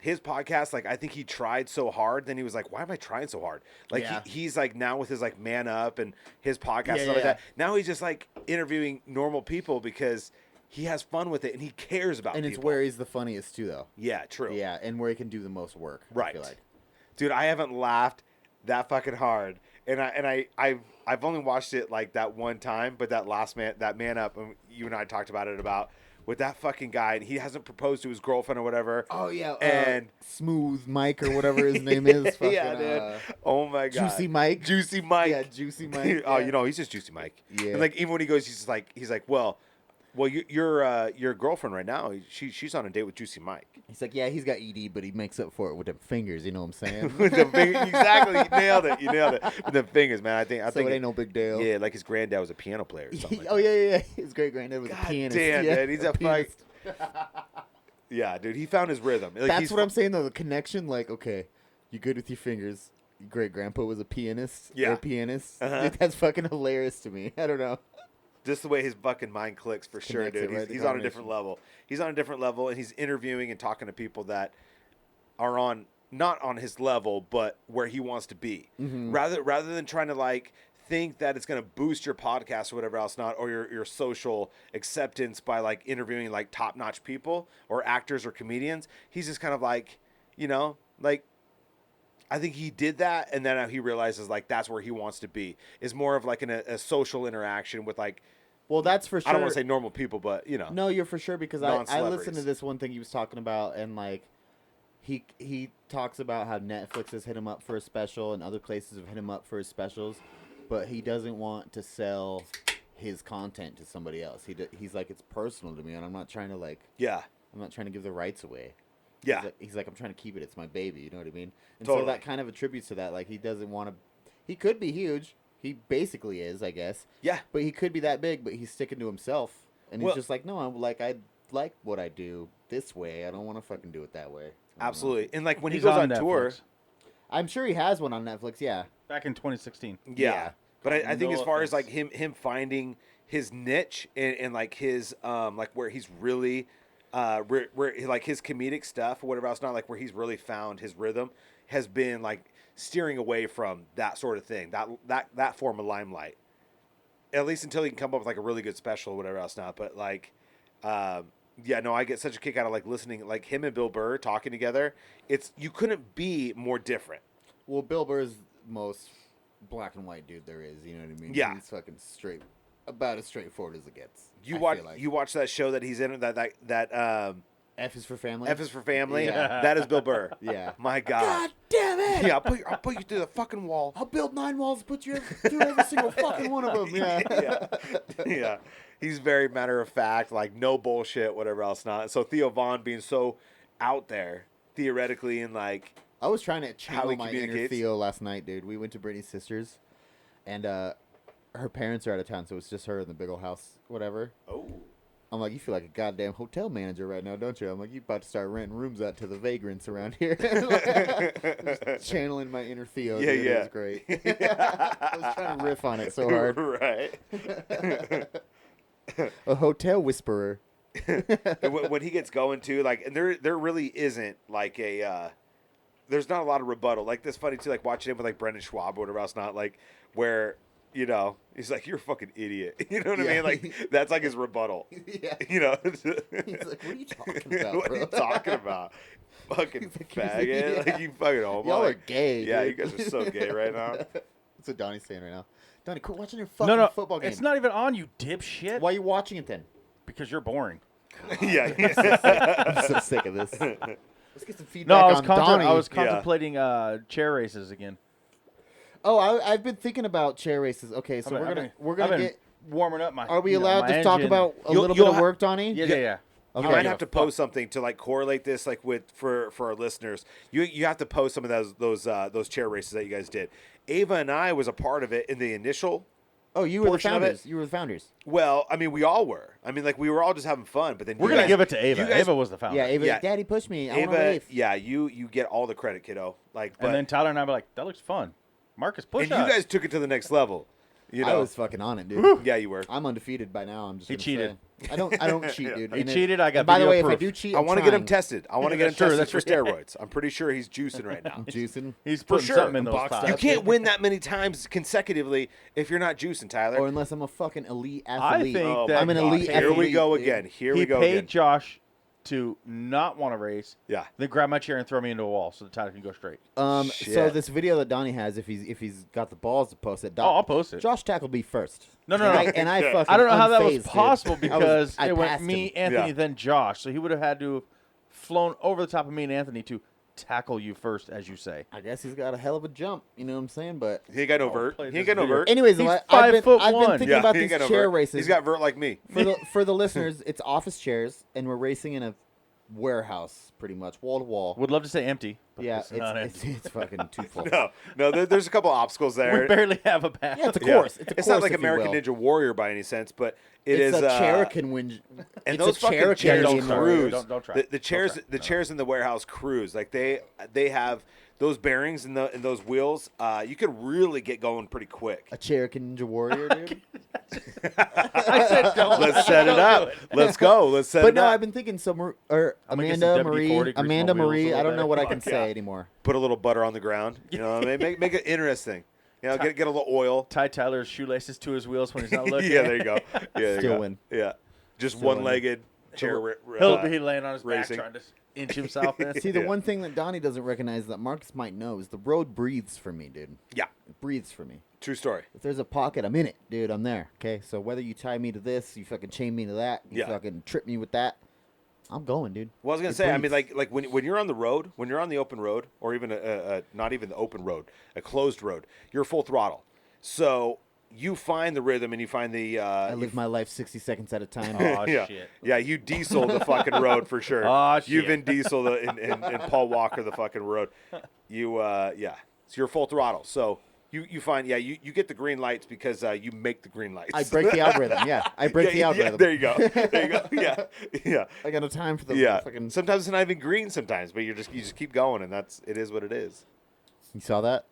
his podcast, like I think he tried so hard, then he was like, why am I trying so hard? Like Yeah. he's like now with his like Man Up and his podcast and stuff like yeah. that. Now he's just like interviewing normal people because he has fun with it and he cares about And people. it's where he's the funniest too, though. Yeah, true. Yeah, and where he can do the most work. I Right. feel like. Dude, I haven't laughed that fucking hard. I've only watched it like that one time, but that Man Up, you and I talked about it about with that fucking guy, and he hasn't proposed to his girlfriend or whatever. Oh yeah, and Smooth Mike or whatever his name is. Fucking, yeah, dude. Oh my god, Juicy Mike. Juicy Mike. Yeah, Juicy Mike. Oh, yeah. you know, he's just Juicy Mike. Yeah. And like even when he goes, he's like, well, your girlfriend right now, she's on a date with Juicy Mike. He's like, yeah, he's got ED, but he makes up for it with them fingers. You know what I'm saying? With the exactly, you nailed it. With the fingers, man. I think So it ain't no big deal. Yeah, like his granddad was a piano player or something. Like Oh that. yeah. His great granddad was a God pianist. damn, yeah, dude, he's a pianist. Yeah, dude, he found his rhythm. Like, That's he's what I'm saying though. The connection, like, okay, you good with your fingers. Your great grandpa was a pianist. Yeah. Or a pianist. Uh-huh. Dude, that's fucking hilarious to me. I don't know. Just the way his fucking mind clicks for sure, Connects it, dude. right? The He's on a different combination. level. He's on a different level, and he's interviewing and talking to people that are on not on his level, but where he wants to be. Mm-hmm. Rather than trying to like think that it's going to boost your podcast or whatever else, not or your social acceptance by like interviewing like top notch people or actors or comedians. He's just kind of like, you know, like. I think he did that, and then he realizes like that's where he wants to be. Is more of like a social interaction with like. Well, that's for sure. I don't want to say normal people, but you know. No, you're for sure because I listened to Non-celebrities. this one thing he was talking about, and like he talks about how Netflix has hit him up for a special and other places have hit him up for his specials, but he doesn't want to sell his content to somebody else. He's like, it's personal to me, and I'm not trying to like Yeah. I'm not trying to give the rights away. Yeah. He's like I'm trying to keep it. It's my baby. You know what I mean? And Totally. so that kind of attributes to that. Like he doesn't want to. He could be huge. He basically is, I guess. Yeah. But he could be that big, but he's sticking to himself, and Well- he's just like, no, I like what I do this way. I don't want to fucking do it that way. I don't know. Absolutely. And like when he He's goes on tour, Netflix. I'm sure he has one on Netflix. Yeah. Back in 2016. yeah. Yeah. But I think No as far as offense. like him finding his niche and like his like where he's really where like his comedic stuff or whatever else, not like where he's really found his rhythm, has been like steering away from that sort of thing, that form of limelight. At least until he can come up with like a really good special or whatever else not. But like yeah, no, I get such a kick out of like listening, like him and Bill Burr talking together. You couldn't be more different. Well, Bill Burr's the most black and white dude there is. You know what I mean? Yeah. He's fucking straight, about as straightforward as it gets. You I watch feel like. you watch that show that he's in that F is for family. F is for Family. Yeah. That is Bill Burr. Yeah. My God. God damn it! Yeah, I'll put you through the fucking wall. I'll build 9 walls and put you through every single fucking one of them. Yeah. Yeah. Yeah. He's very matter of fact, like no bullshit, whatever else not. So Theo Vaughn being so out there theoretically and like I was trying to How channel he my inner communicates. Theo last night, dude. We went to Brittany's sister's, and her parents are out of town, so it's just her in the big old house, whatever. oh I'm like, you feel like a goddamn hotel manager right now, don't you? I'm like, you about to start renting rooms out to the vagrants around here. Just channeling my inner Theo. Yeah, dude. yeah. It was great. I was trying to riff on it so hard. right. A hotel whisperer. And when he gets going too, like, and there really isn't like a there's not a lot of rebuttal. Like this funny too, like watching him with like Brendan Schwab or whatever else not, like where you know he's like, you're a fucking idiot. You know what I Yeah. mean? Like that's like his rebuttal. Yeah. You know. He's like, what are you talking about, What bro? are you talking about? Fucking He's like, faggot. yeah. Like you fucking homo. Y'all are Like, gay. Yeah, dude. you guys are so gay right now. That's what Donnie's saying right now. Donnie, quit watching your fucking No, football game. it's not even on, you dipshit. Why are you watching it then? Because you're boring. Yeah. Yeah. I'm so sick of this. Let's get some No, feedback I was, on Donnie. I was Yeah. contemplating chair races again. Oh, I've been thinking about chair races. Okay, so we're gonna get. warming up my. Are we you know, allowed my to talk engine. about a You'll- little you'll bit of ha- work, Donnie? Yeah, yeah, yeah. Okay. You might give have a to fuck. post something to like correlate this like with for our listeners. You have to post some of those chair races that you guys did. Ava and I was a part of it in the initial. Oh, you were the portion of it. founders. You were the founders. Well, I mean, we all were. I mean, like we were all just having fun. But then We're you gonna guys- give it to Ava. you guys- Ava was the founder. Yeah, Ava. Yeah. Daddy pushed me. I want to Ava, leave. yeah, you get all the credit, kiddo. Like, but And then Tyler and I were like, "That looks fun." Marcus, push and us. you guys took it to the next level. You know, I was fucking on it, dude. yeah, you were. I'm undefeated by now. I'm just. He gonna cheated. say. I don't cheat, dude. He And cheated. I got and by the video way, if I proof. do cheat, I I'm want to get him trying. tested. I want to get him Sure, tested that's for steroids. I'm pretty sure he's juicing right now. I'm juicing. He's For putting sure. something in those Boxed pots. You up. can't win that many times consecutively if you're not juicing, Tyler. Or unless I'm a fucking elite I athlete. think Oh that my I'm an God. elite Here we athlete, go dude. again. Here he we go paid again. Josh to not want to race. Yeah. Then grab my chair and throw me into a wall so the tire can go straight. So Shit. this video that Donny has, if he's got the balls to post it, I'll post it. Josh tackled me first. No. And I fucking I don't know how that was unfazed, dude. possible because I it went passed me, him. Anthony, Yeah. then Josh. So he would have had to have flown over the top of me and Anthony to tackle you first, as you say. I guess he's got a hell of a jump. You know what I'm saying? But He ain't got no vert. play He ain't this got no video. vert. anyways, He's I've 5'1". been thinking Yeah, about he these ain't got no chair vert. races. He's got vert like me. For the listeners, it's office chairs, and we're racing in a warehouse, pretty much wall to wall. Would love to say empty. But Yeah, it's not empty. it's fucking too full. No, there's a couple obstacles there. We barely have a path. Yeah, it's a Yeah. course. It's a It's course, not like if you American will. Ninja Warrior by any sense, but it It's is a Cherokee win. and It's those a fucking Cherokee chairs don't in try. there. cruise. Don't try. The Don't chairs, try. the No. chairs in the warehouse cruise. Like they have those bearings and those wheels. You could really get going pretty quick. A Cherokee Ninja Warrior, dude. I said don't. Let's set it up. Let's go. Let's set But it no, up. I've been thinking some or I'm gonna get some Amanda WD-40, Marie, grease Amanda my wheels a Marie. little I don't know bit. what I can Fuck say yeah. anymore. Put a little butter on the ground. You know, what I mean? make it interesting. You know, get a little oil. Tie Tyler's shoelaces to his wheels when he's not looking. Yeah, there you go. Yeah, there you Still go. win. Yeah, just Still win. one-legged chair. He'll be laying on his racing. back trying to inch himself in. See, the Yeah. one thing that Donnie doesn't recognize that Marcus might know is the road breathes for me, dude. Yeah, It breathes for me. true story. If there's a pocket, I'm in it, dude. I'm there. Okay, so whether you tie me to this, you fucking chain me to that, you Yeah. fucking trip me with that, I'm going, dude. Well, I was gonna It say, I mean, breathes. like when you're on the road, when you're on the open road, or even not even the open road, a closed road, you're full throttle. So you find the rhythm and you find the. I live my life 60 seconds at a time. Oh, yeah, shit. yeah, you diesel the fucking road for sure. Oh, You've shit. been diesel and Paul Walker the fucking road. You yeah, so you're full throttle. So you find you get the green lights because you make the green lights. I break the algorithm. Yeah, I break the Yeah, algorithm. there you go. There you go. Yeah, yeah. I got no time for the Yeah, fucking. sometimes it's not even green. Sometimes, but you just keep going, and it is what it is. You saw that?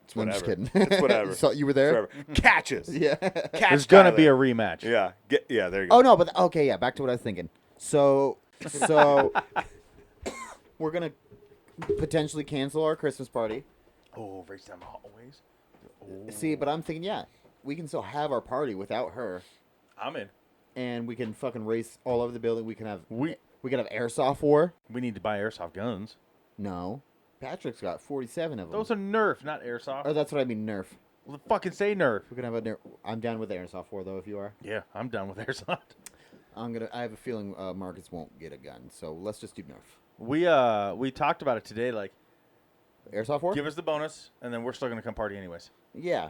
It's I'm whatever. just kidding. It's whatever. You were there? Whatever. Catches. Yeah. Catch There's gonna Tyler. be a rematch. Yeah. There you go. Oh no, but okay, yeah. Back to what I was thinking. So we're gonna potentially cancel our Christmas party. Oh, race down the hallways. Oh, See, but I'm thinking, yeah, we can still have our party without her, I'm in. and we can fucking race all over the building. We can have We can have airsoft war. we need to buy airsoft guns. No, Patrick's got 47 of them. Those are Nerf, not airsoft. Oh, that's what I mean, Nerf. Well, fucking say Nerf. We can have a Nerf. I'm down with airsoft war though. If you are, Yeah, I'm done with airsoft. I have a feeling Marcus won't get a gun, so let's just do Nerf. We talked about it today. Like, Airsoft war. give us the bonus, and then we're still gonna come party anyways. Yeah,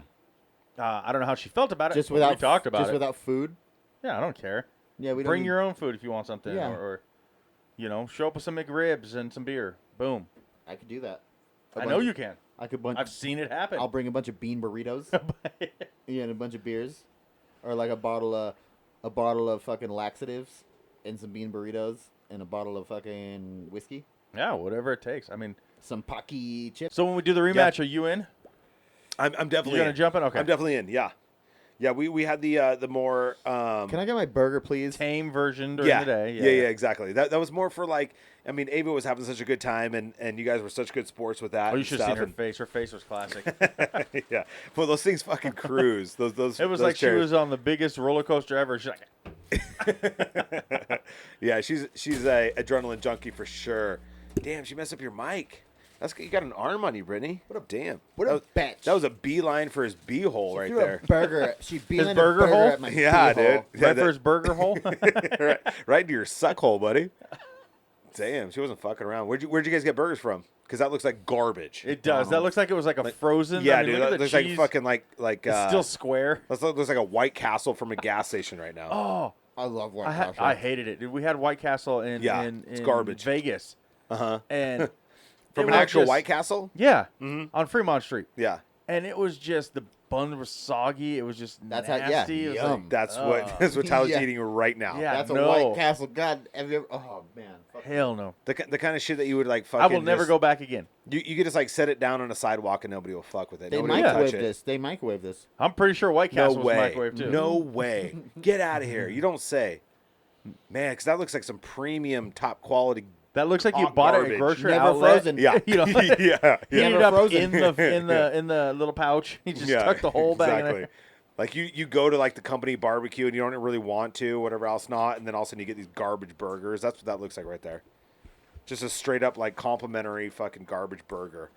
I don't know how she felt about it. just but without we talked about just it. without food. Yeah, I don't care. Yeah, we don't Bring need- your own food if you want something, Yeah. or show up with some McRibs and some beer. Boom. I could do that. I know you can. I could. I've seen it happen. I'll bring a bunch of bean burritos. Yeah, and a bunch of beers, or like a bottle of fucking laxatives, and some bean burritos, and a bottle of fucking whiskey, Yeah, whatever it takes. I mean, some Pocky chips. so when we do the rematch, are you in? I'm definitely. You're gonna in. jump in? Okay. I'm definitely in. Yeah. Yeah. We had the more. Can I get my burger, please? Tame version during yeah, the day. yeah, exactly. That was more for like. I mean, Ava was having such a good time, and you guys were such good sports with that. Oh, you and should have seen stuff, her face. Her face was classic. and- yeah. Well, those things fucking cruise. Those. It was those like she chairs. was on the biggest roller coaster ever. She's like, Yeah, she's a adrenaline junkie for sure. Damn, she messed up your mic. You got an arm on you, Brittany. What up? Damn. What a that was, bitch. That was a beeline for his beehole right Threw there. a burger. She beelined a burger burger hole? at my Yeah, beehole. dude. Yeah, right for his burger hole. right into your suck hole, buddy. Damn, she wasn't fucking around. Where'd you guys get burgers from? Because that looks like garbage. It does. That looks like it was like a frozen. Yeah, I mean, dude. Look That at the looks like cheese. fucking like. It's still square. Looks like a White Castle from a gas station right now. Oh, I love White I Castle. hated it. Dude, we had White Castle in Yeah, in it's garbage. Vegas, Uh-huh. and From it an was actual just- White Castle? Yeah, Mhm. on Fremont Street, Yeah. and it was just the bun was soggy. It was just That's how- yeah, nasty. It was yum. like, That's what Tyler's Yeah. eating right now. Yeah. That's a no. White Castle. God, have you ever? Oh man. Fuck. hell no. The kind of shit that you would like fucking I will never just- go back again. You could just like set it down on a sidewalk and nobody will fuck with it. They Nobody will microwave touch it. this. They microwave this. I'm pretty sure White No Castle was way. microwave too. No way. Get out of here. You don't say. Man, because that looks like some premium, top quality. That looks like you Hot bought it at a garbage. grocery Never outlet. frozen. Yeah, You know, yeah, heat it Never up frozen. in the little pouch. You just tuck the whole bag in exactly. there. Like you go to like the company barbecue and you don't really want to, whatever else not, and then all of a sudden you get these garbage burgers. That's what that looks like right there. Just a straight up like complimentary fucking garbage burger.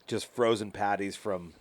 Just frozen patties from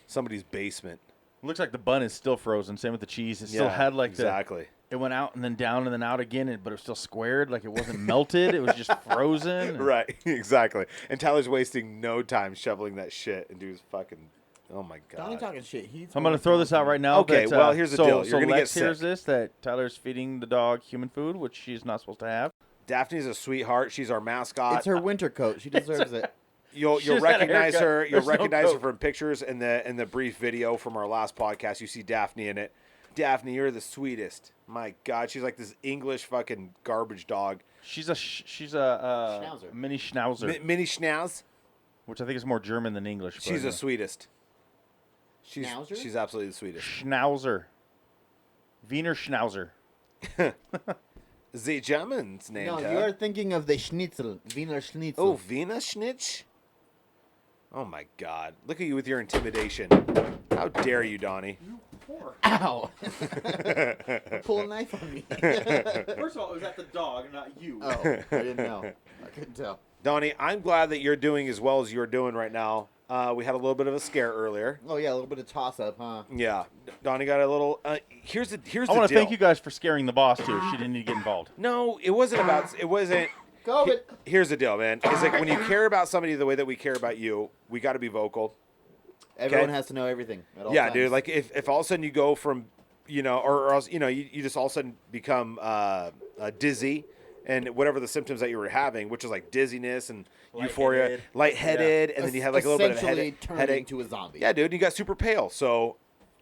somebody's basement. Looks like the bun is still frozen. Same with the cheese. It still had like exactly. It went out and then down and then out again, but it was still squared. Like it wasn't melted. It was just frozen. Right, exactly. And Tyler's wasting no time shoveling that shit into his fucking. Oh my god. Donnie talking shit. I'm going to throw this out right now. Okay, that, well, here's the so, deal. You're so gonna Lex get hears sick. this, that Tyler's feeding the dog human food, which she's not supposed to have. Daphne's a sweetheart. She's our mascot. It's her winter coat. She deserves it. You'll She's had a recognize haircut. her. You'll There's no recognize her coat. from pictures in the brief video from our last podcast. You see Daphne in it. Daphne, you're the sweetest. My God, she's like this English fucking garbage dog. She's a Schnauzer. mini schnauzer, Mini Schnauz. which I think is more German than English. She's but, the sweetest. Schnauzer? She's absolutely the sweetest. Schnauzer. Wiener Schnauzer. The Germans named No, her. you are thinking of the Schnitzel, Wiener Schnitzel. Oh, Wiener Schnitz? Oh my God! Look at you with your intimidation. How dare you, Donnie? Ow! Pull a knife on me. First of all, it was at the dog, not you. Oh, I didn't know. I couldn't tell. Donnie, I'm glad that you're doing as well as you're doing right now. We had a little bit of a scare earlier. Oh yeah, a little bit of toss up, huh? Yeah, Donnie got a little. Here's the I want want to thank you guys for scaring the boss too. She didn't need to get involved. No, it wasn't about. It wasn't. COVID. Here's the deal, man. It's like when you care about somebody the way that we care about you, we got to be vocal. Everyone Okay. has to know everything. At all Yeah, times. dude. Like if all of a sudden you go from, or else you just all of a sudden become dizzy, and whatever the symptoms that you were having, which is like dizziness and euphoria, lightheaded, and then you have like a little bit of Essentially headache. turning into a zombie. Yeah, dude, you got super pale. So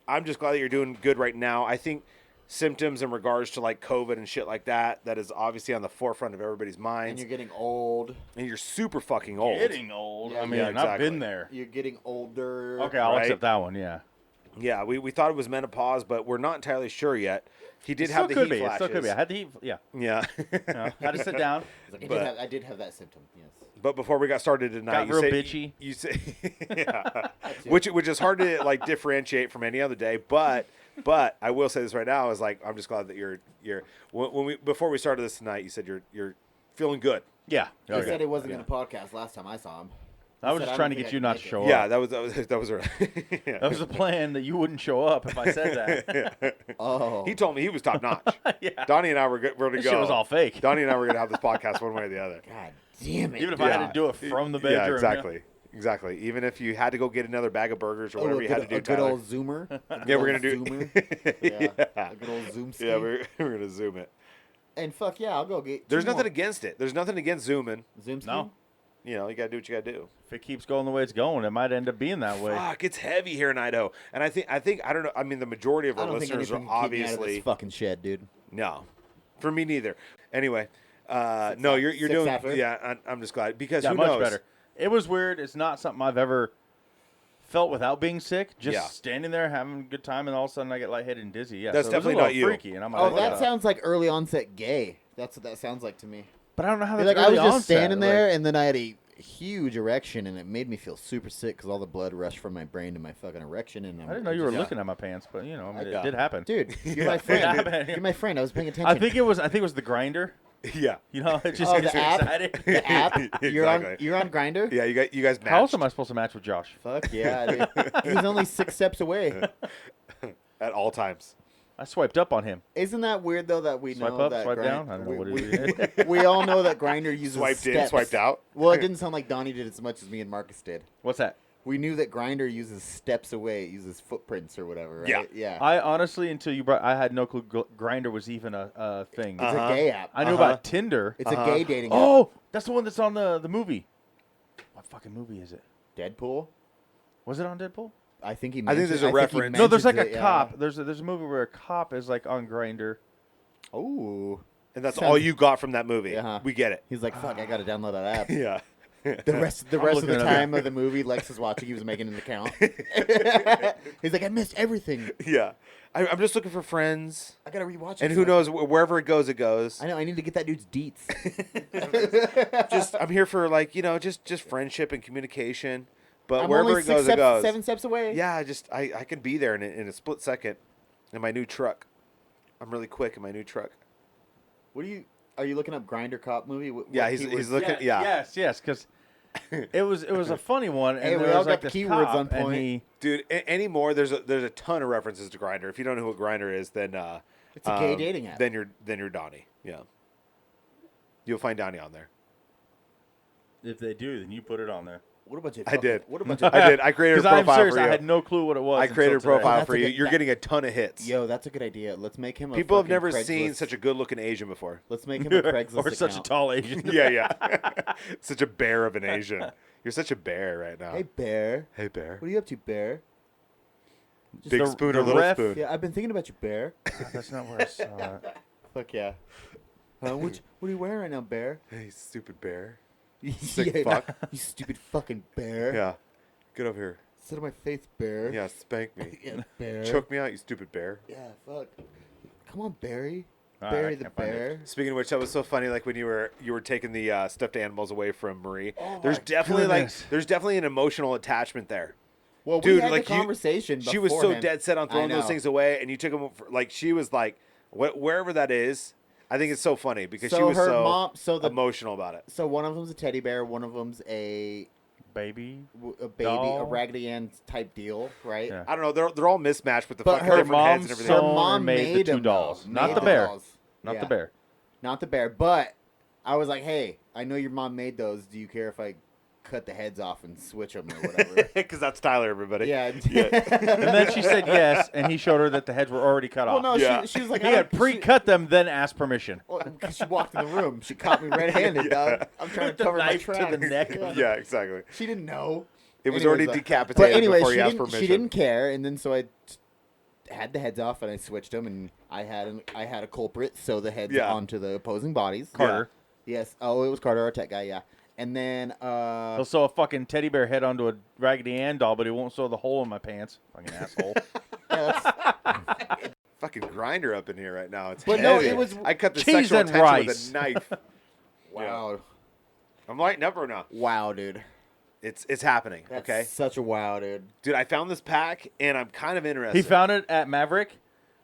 I'm just glad that you're doing good right now. I think symptoms in regards to like COVID and shit like that is obviously on the forefront of everybody's And minds. you're getting old. And you're super fucking old. Getting old. Yeah, I mean, yeah, I've exactly. been there. You're getting older. Okay, I'll Right? accept that one. Yeah. Yeah, we thought it was menopause, but we're not entirely sure yet. He did It have still the could heat be. It flashes. still could be. I had the heat. Yeah. Yeah. Had to sit down. Like, But- I did have that symptom. Yes. But before we got started tonight, Got you real said bitchy. You say, yeah, which is hard to like differentiate from any other day. But I will say this right now is like I'm just glad that you're when we before we started this tonight, you said you're feeling good. Yeah. He Okay. said he wasn't going to podcast last time I saw him. I was said, just "I trying don't to think get I you can not make to it." show Yeah, up. that was yeah. That was a plan that you wouldn't show up if I said that. Oh. He told me he was top notch. Yeah. Donnie and I were going to This go. shit was all fake. Donnie and I were going to have this podcast one way or the other. God damn it. Even if I had to do it from the bedroom. Yeah, you know? exactly. Exactly. Even if you had to go get another bag of burgers or Oh, whatever you had to do, a good Tyler. old zoomer. Yeah, we're gonna do. Zoomer. Yeah. Yeah. A good old zoom ski. Yeah, we're gonna zoom it. And fuck yeah, I'll go get. There's two nothing more. against it. There's nothing against zooming. Zoom ski? No. You know, you gotta do what you gotta do. If it keeps going the way it's going, it might end up being that way. Fuck, it's heavy here in Idaho, and I think I don't know. I mean, the majority of I our don't think listeners anything are can keep me out of obviously this fucking shed, dude. no. For me neither. Anyway, no, you're six doing. after? Yeah, I'm just glad because Yeah, who much knows? better. It was weird. It's not something I've ever felt without being sick. Just Yeah. standing there having a good time, and all of a sudden I get lightheaded and dizzy. Yeah, That's so it was definitely a little not you. freaky, and I'm like, Oh, what that the- sounds like early onset gay. That's what that sounds like to me. But I don't know how Be that's like I was early just onset. standing Like, there, and then I had a huge erection, and it made me feel super sick because all the blood rushed from my brain to my fucking erection. And I didn't know you were looking at my pants, but you know, I mean, Yeah. it did happen. Dude, you're Yeah. my friend. Yeah, dude. man. You're my friend. I was paying attention. I think it was the grinder. Yeah. You know, it just Oh, gets the you app. excited. The app. You're on. Exactly. You're on Grinder. Yeah, you guys matched. How else am I supposed to match with Josh? Fuck yeah, dude. He's only 6 steps away. at all times. I swiped up on him. Isn't that weird though that we Swipe know up, that swipe down? I don't know we, what it we, is. we all know that Grinder uses Swiped in, steps. swiped out. Well, it didn't sound like Donnie did as much as me and Marcus did. What's that? We knew that Grinder uses steps away, it uses footprints or whatever, right? Yeah. Yeah. I honestly, until you brought, I had no clue Grinder was even a thing. It's a gay app. I knew about Tinder. It's a gay dating app. Oh, that's the one that's on the movie. What fucking movie is it? Deadpool? Was it on Deadpool? I think he I think mentioned- there's a he reference. No, there's like mentions a it, cop. There's a movie where a cop is like on Grinder. Oh. And that's Sounds- all you got from that movie. Uh-huh. We get it. He's like, fuck, I gotta download that app. Yeah. The rest of the looking it up. time of the movie, Lex is watching. He was making an account. He's like, I missed everything. Yeah. I'm just looking for friends. I gotta rewatch it. And who knows, wherever it goes, it goes. I know. I need to get that dude's deets. I'm here for just friendship and communication. But I'm wherever only it goes, it goes. 7 steps away. Yeah, I can be there in a split second in my new truck. I'm really quick in my new truck. Are you looking up Grinder Cop movie? Yeah, he's looking. Yeah. Yes, because it was a funny one. And Hey, we there all was, like, got the this keywords cop, on point. And he, Dude, anymore there's a ton of references to Grinder. If you don't know what Grinder is, then It's a gay dating app. Then you're Donny. Yeah. You'll find Donny on there. if they do, then you put it on there. What a bunch of I did. What a bunch of I did. I created a Because I'm profile serious, for you. I had no clue what it was. I created a until today. profile That's for a you. good- You're getting a ton of hits. Yo, that's a good idea. Let's make him a People have fucking never Craigslist. seen such a good-looking Asian before. Let's make him a Craigslist or such a account. tall Asian. Yeah. Such a bear of an Asian. You're such a bear right now. Hey, Bear. Hey, bear. What are you up to, Bear? Big the- spoon the or little ref- spoon? Yeah, I've been thinking about you, Bear. That's not where I saw it. Fuck yeah. What are you wearing right now, Bear? Hey, stupid bear. Sick fuck. You stupid fucking bear. Yeah. Get over here. Sit on my face, Bear. Yeah, spank me. Yeah, Bear. Choke me out, you stupid bear. Yeah, fuck. Come on, Barry. All right, Barry I the can't find it. bear. Speaking of which, that was so funny. Like when you were taking the stuffed animals away from Marie. Oh there's my definitely goodness. there's definitely an emotional attachment there. Well, Dude, we had like the conversation. She was so beforehand. dead set on I throwing those know. things away, and you took them. Like she was like, wherever that is. I think it's so funny because So she was her so mom- so the- emotional about it. So one of them's a teddy bear. One of them's a Baby. baby, Doll. a Raggedy Ann type deal, right? Yeah. I don't know. They're all mismatched with the But fucking her different heads mom and everything. Her sewn mom or made the made two them, dolls. though. Not Made the bear. dolls. Not Yeah. the bear. Not the bear. But I was like, hey, I know your mom made those. Do you care if I cut the heads off and switch them or whatever? Because that's Tyler, everybody. Yeah. And then she said yes, and he showed her that the heads were already cut Well, off. no, Yeah. she was like, He I had don't- pre-cut them, then asked permission. Because she walked in the room. She caught me red-handed, dog. I'm trying to The cover my knife to tracks. the neck. Yeah, exactly. She didn't know. It was Anyways, already but- decapitated But anyway, before she he asked didn't, permission. she didn't care, and then so I had the heads off and I switched them, and I had a culprit sew the heads Yeah. onto the opposing bodies. Carter. Yes. Oh, it was Carter, our tech guy. Yeah. And then He'll sew a fucking teddy bear head onto a Raggedy Ann doll, but he won't sew the hole in my pants. Fucking asshole. Fucking grinder up in here right now. It's But no, heavy. it was- I cut the Cheese sexual and tension rice. with a knife. wow, I'm lighting up right now. wow, dude. It's happening. That's okay, such a wow, dude. dude. I found this pack and I'm kind of interested. He found it at Maverick,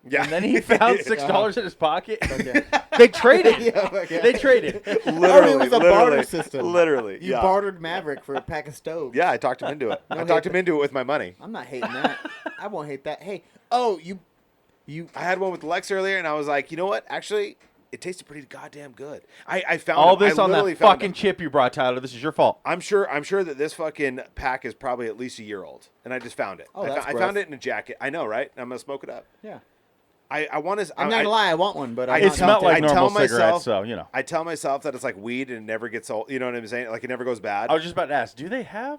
yeah, and then he found $6 in his pocket. Okay. They traded. Yeah, fuck yeah. They traded. literally, Oh, it was a literally, barter system. Literally, You yeah. bartered Maverick for a pack of stoves. Yeah, I talked him into it. I talked him into it with my money. I'm not hating that. I won't hate that. Hey, oh, you. I had one with Lex earlier, and I was like, you know what? Actually, it tasted pretty goddamn good. I found All him. I this on that literally found fucking him. chip you brought, Tyler. This is your fault. I'm sure that this fucking pack is probably at least a year old, and I just found it. Oh, I that's found gross. it in a jacket. I know, right? I'm gonna smoke it up. Yeah. I want to. I'm not gonna lie, I want one, but I- I'm It not smelled like I tempted. tell normal cigarettes, myself- so, you know. I tell myself that it's like weed and it never gets old. You know what I'm saying? Like it never goes bad. I was just about to ask, do they have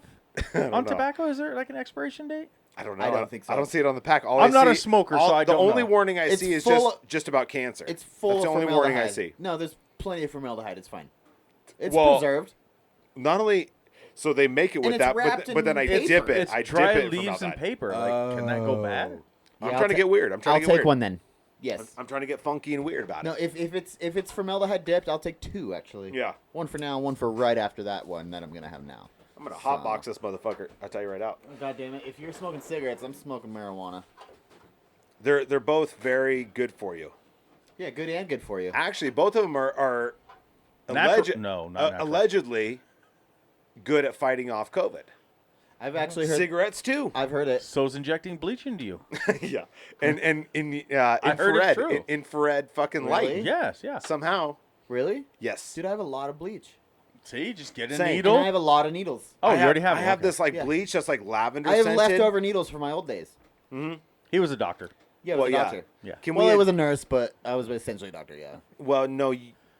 don't on know. tobacco? Is there like an expiration date? I don't know. I don't think so. I don't see it on the pack. All I'm I not a see- smoker, so I The don't only know. warning I It's see is full just about cancer. It's full That's of the only formaldehyde. warning I see. No, there's plenty of formaldehyde. It's fine. It's Well, preserved. Not only so they make it with it's that, wrapped but then I in dip paper. it. It's I dry dip it leaves from and outside. paper. Like, can that go bad? I'm Yeah, trying to get weird. I'm trying I'll to get take weird. one then. Yes. I'm trying to get funky and weird about No, it. if it's formaldehyde dipped, I'll take two actually. Yeah. One for now, one for right after that one that I'm gonna have now. I'm gonna hotbox this motherfucker. I'll tell you right out. God damn it! If you're smoking cigarettes, I'm smoking marijuana. They're both very good for you. Yeah, good and good for you. Actually, both of them are No, not natural. allegedly good at fighting off COVID. I've actually heard. Cigarettes too. I've heard it. So's injecting bleach into you. Yeah, and in heard it's infrared, true. Infrared fucking Really? light. Yes, yeah. Somehow, Really? yes. Dude, I have a lot of bleach. See, just get a Same. needle. And I have a lot of needles. Oh, I you already have I one. have Okay. this like Yeah. bleach that's like lavender I have scented. leftover needles from my old days. He was a doctor. Yeah, I was Well, a yeah. doctor. Yeah. Can Well, we? I was a nurse, but I was essentially a doctor. Yeah. Well, no,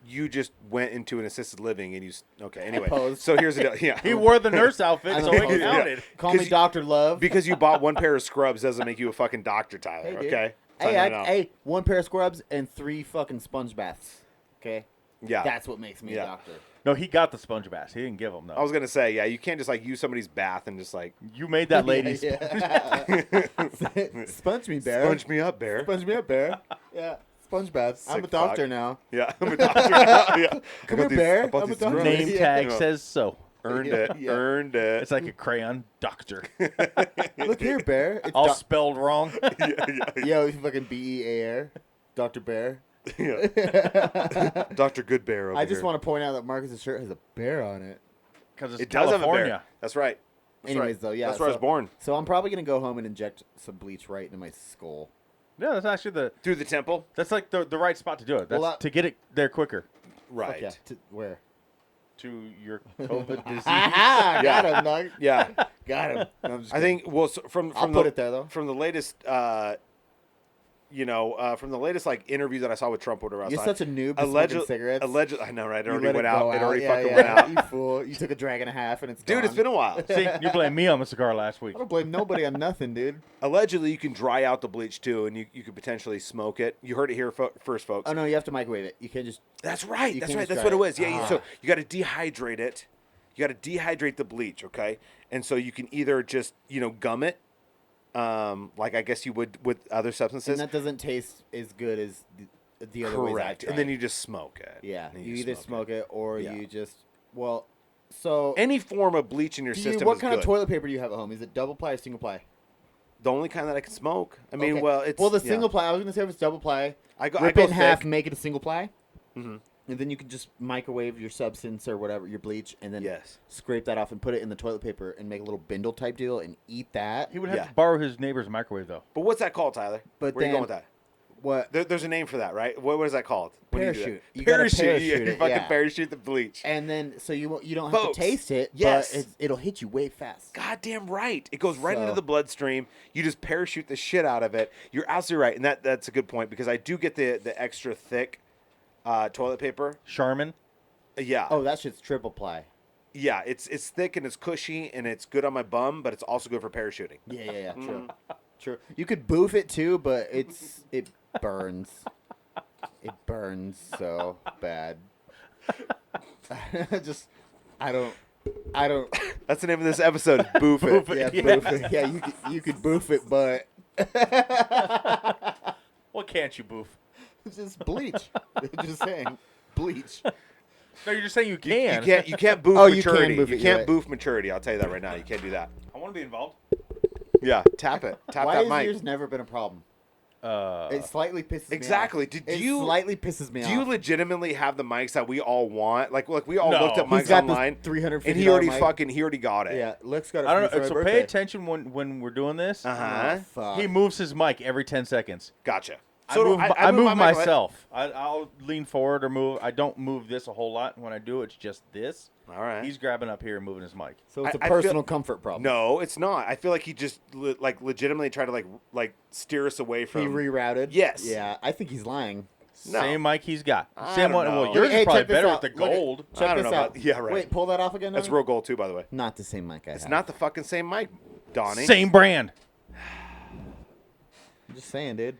you just went into an assisted living and okay. Anyway, posed. so here's the deal. Yeah, He wore the nurse outfit, I'm so a it poser. counted. Call me 'Cause you- Doctor Love. because you bought one pair of scrubs doesn't make you a fucking doctor, Tyler. Hey, dude. Okay. Hey, So, no. hey, one pair of scrubs and 3 fucking sponge baths. Okay. Yeah. That's what makes me Yeah. a doctor. No, he got the sponge baths. He didn't give them though. I was gonna say, yeah, you can't just like use somebody's bath and just like You made that lady's. Sponge me, bear. sponge me up, bear. Sponge me up, bear. Yeah. Sponge bath. I'm a Sick doctor fuck. now. Yeah, I'm a doctor now. Yeah. Come I here, bought these- bear. I bought I'm a these doctor. drugs. Name Yeah. tag You know, says so. Earned Yeah, it. yeah. Earned it. It's like a crayon doctor. Look here, bear. It's All spelled wrong. Yo, you fucking B-E-A-R. Dr. Bear. yeah. Dr. Good Bear over I just here. want to point out that Marcus's shirt has a bear on it. Because it's It does have a California. bear. That's right. That's Anyways, right. though, yeah. That's where I was born. So I'm probably going to go home and inject some bleach right into my skull. Yeah, that's actually Through the temple. that's like the right spot to do it. That's Well, to get it there quicker. Right. Fuck yeah. Where? To your COVID disease. Got Yeah. him, dog. Yeah. Got him. No, I'm just I kidding. think. Well, so from I'll the put it there, though. from the latest, from the latest like interview that I saw with Trump, whatever. You're such a noob to smoking cigarettes. Allegedly, I know, right? It You already let went it out. go It already Yeah, fucking yeah. went out. You fool. You took a drag and a half and it's Dude, gone. it's been a while. See, you blame me on the cigar last week. I don't blame nobody on nothing, dude. Allegedly, you can dry out the bleach too, and you could potentially smoke it. You heard it here first, folks. Oh, no, you have to microwave it. You can't just... That's right. You That's can't right. just That's dry what it it. was. Yeah. Ah. So you got to dehydrate it. You got to dehydrate the bleach, okay? And so you can either just gum it, like I guess you would with other substances. And that doesn't taste as good as the other ways I've Correct. tried. And then you just smoke it. Yeah, And then you just either smoke it or Yeah. you just... Well, so... Any form of bleach in your do system you, what is kind good. of toilet paper do you have at home? Is it double ply or single ply? The only kind that I can smoke. I mean, Okay. well, it's the yeah. single ply. I was gonna say if it's double ply, I go rip I it go in half, thick. make it a single ply, Mm-hmm. and then you can just microwave your substance or whatever, your bleach, and then Yes. scrape that off and put it in the toilet paper and make a little bindle type deal and eat that. He would have Yeah. to borrow his neighbor's microwave though. But what's that called, Tyler? But Where are you then- going with that? What? There's a name for that, right? What is that called? When you do that? Parachute. You gotta Parachute. parachute You it, fucking yeah. parachute the bleach. And then so you don't have Folks, to taste it, yes. but it'll hit you way fast. Goddamn right. It goes right into So- the bloodstream. You just parachute the shit out of it. You're absolutely right, and that's a good point because I do get the extra thick toilet paper. Charmin. Yeah. Oh, that shit's triple ply. Yeah. It's thick and it's cushy and it's good on my bum, but it's also good for parachuting. Yeah. True. True. You could boof it too, but it burns. It burns so bad. I don't. That's the name of this episode. Boof it. Boof it. Yeah, Yeah. boof it. Yeah, you could boof it, but What can't you boof? just bleach. Just saying, bleach. No, you're just saying you can. You can't boof Oh, you can maturity. boof You it, can't you're right. boof maturity. I'll tell you that right now. You can't do that. I want to be involved. Yeah. Tap it. Tap Why that has mic. yours never been a problem? It slightly pisses Exactly. me off. Do It you- slightly pisses me Do off. you legitimately have the mics that we all want? Like we all No. looked at He's mics got this online, $350 and he already mic. he already got it. Yeah, Lex got it. I don't for me know. for So my pay birthday. attention when we're doing this. Uh huh. Oh, fuck. He moves his mic every 10 seconds. Gotcha. I So move, I move my mic- myself. I'll lean forward or move. I don't move this a whole lot. When I do, it's just this. All right. He's grabbing up here and moving his mic. So it's a I feel- personal comfort problem. No, it's not. I feel like he just legitimately tried to like steer us away from. He rerouted. Yes. Yeah, I think he's lying. No. Same mic he's got. I Same don't one. know. Well, yours Hey, is probably check this better out. with the Look at- gold. Check I don't this know out. about- yeah, right. Wait, pull that off again. That's Donny? real gold too, by the way. Not the same mic I It's have. not the fucking same mic, Donnie. Same brand. I'm just saying, dude.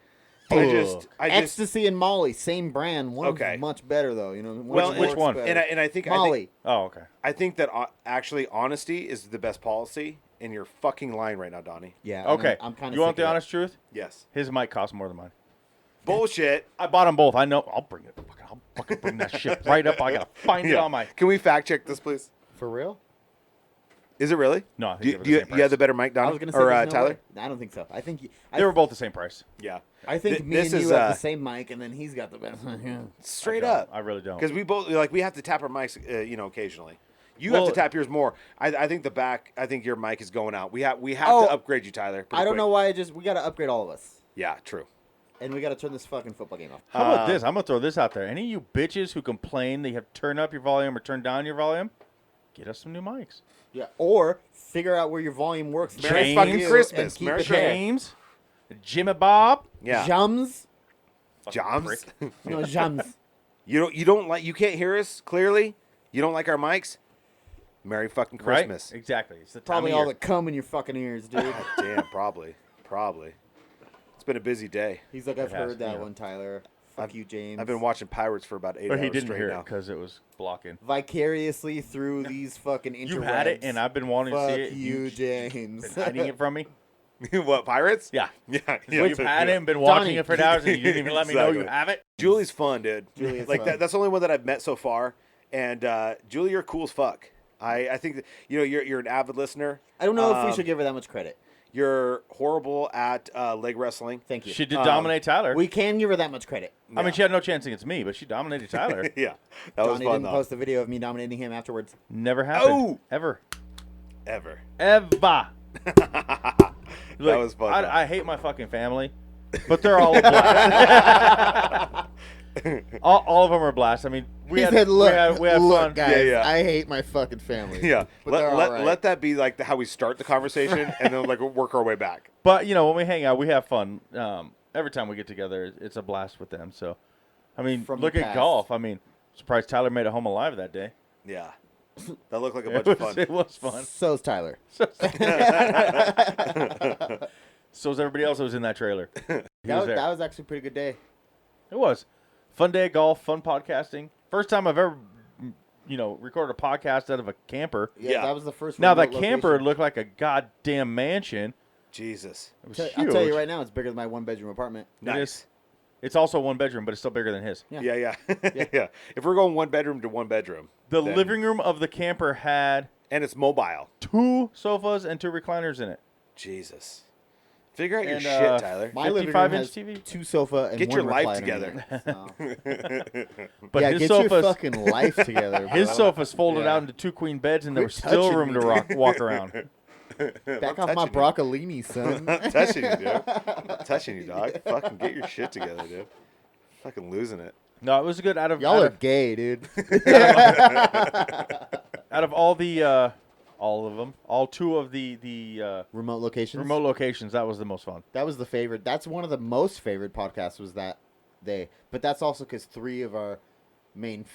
I just Ecstasy and Molly, same brand. One Okay. is much better though. You know. well, which one? And I think Molly. Oh, okay. I think that actually honesty is the best policy, and you're fucking lying right now, Donnie. Yeah. Okay. I'm kind of. You want the honest truth? Yes. His mic costs more than mine. Bullshit. I bought them both. I know. I'll bring it. I'll fucking bring that shit right up. I gotta find it Yeah. on my. Can we fact check this, please? For real? Is it really? No, I think Do they were the you same have the price. better mic, Donnie? I was gonna say or there's no Tyler? way. I don't think so. I think They were both the same price. Yeah. I think Th- me this and you is, have the same mic, and then he's got the best. Straight I don't. up. I really don't. Because we both we have to tap our mics, occasionally. You Well- have to tap yours more. I think I think your mic is going out. We have Oh, to upgrade you, Tyler. pretty I don't quick. know why. We got to upgrade all of us, Yeah, true. and we got to turn this fucking football game off. How about this? I'm gonna throw this out there. Any of you bitches who complain that you have to turn up your volume or turn down your volume, get us some new mics. Yeah. Or figure out where your volume works. Merry James fucking and Christmas. keep Merry it there. James, Jimmy Bob, Yeah. Jums. Joms. prick. No, Jums. You don't like you can't hear us clearly. You don't like our mics. Merry fucking Christmas. Right? Exactly. It's the time Probably of all year. the cum in your fucking ears, dude. God damn, probably. It's been a busy day. He's like, I've It has, heard that yeah. one, Tyler. Fuck you, James. I've been watching Pirates for about 8 But hours he didn't straight hear now. it because it was blocking. vicariously through these fucking interwebs. You had it, and I've been wanting to Fuck see it. you, James. Been hiding it from me. What, Pirates? Yeah. Yeah. You've had it and been watching it for hours, and you didn't even let me know you Exactly. have it. Julie's fun, dude. Julie's like fun. that's the only one that I've met so far. And Julie, you're cool as fuck. I think that, you're an avid listener. I don't know if we should give her that much credit. You're horrible at leg wrestling. Thank you. She did dominate Tyler. We can give her that much credit. I mean, she had no chance against me, but she dominated Tyler. Yeah, that was Donny fun didn't though. post a video of me dominating him afterwards. Never happened. Oh! Ever. Ever. That was fun. I hate my fucking family, but they're all a blast. all of them are blasts. I mean, we He had, said, "Look, we had look, fun. guys, Yeah. I hate my fucking family." Yeah, But they're all right. let that be like how we start the conversation, and then like work our way back. But when we hang out, we have fun. Every time we get together, it's a blast with them. So, I mean, From look the at past. golf. I mean, surprised Tyler made it home alive that day. Yeah, that looked like a bunch It of was, fun. it was fun. So's Tyler. So is everybody else that was in that trailer. He was there. That was actually a pretty good day. It was fun day of golf, fun podcasting. First time I've ever, recorded a podcast out of a camper. Yeah. That was the first. Now that remote camper location. looked like a goddamn mansion. Jesus, It was I'll huge. tell you right now, it's bigger than my one-bedroom apartment. It is. nice. It's also one bedroom, but it's still bigger than his. Yeah. Yeah, yeah. If we're going one bedroom to one bedroom, The then- living room of the camper had and it's mobile. 2 sofas and 2 recliners in it. Jesus, figure out your And, shit, Tyler. My living room 55-inch has TV. 2 sofa and Get one your life recliner in together. it, so. But Yeah, his get sofa's your fucking life together. his bro. sofa's folded Yeah. out into 2 queen beds, and there Quit was still touching room me, to dude. walk around. Back I'm off my touching you. broccolini, son. I'm touching you, dude. I'm touching you, dog. Fucking get your shit together, dude. Fucking losing it. No, it was good. Out of Y'all are gay, dude. out of all the all of them, all 2 of the Remote locations. remote locations, that was the most fun. That was the favorite. That's one of the most favorite podcasts was that day. But that's also because 3 of our main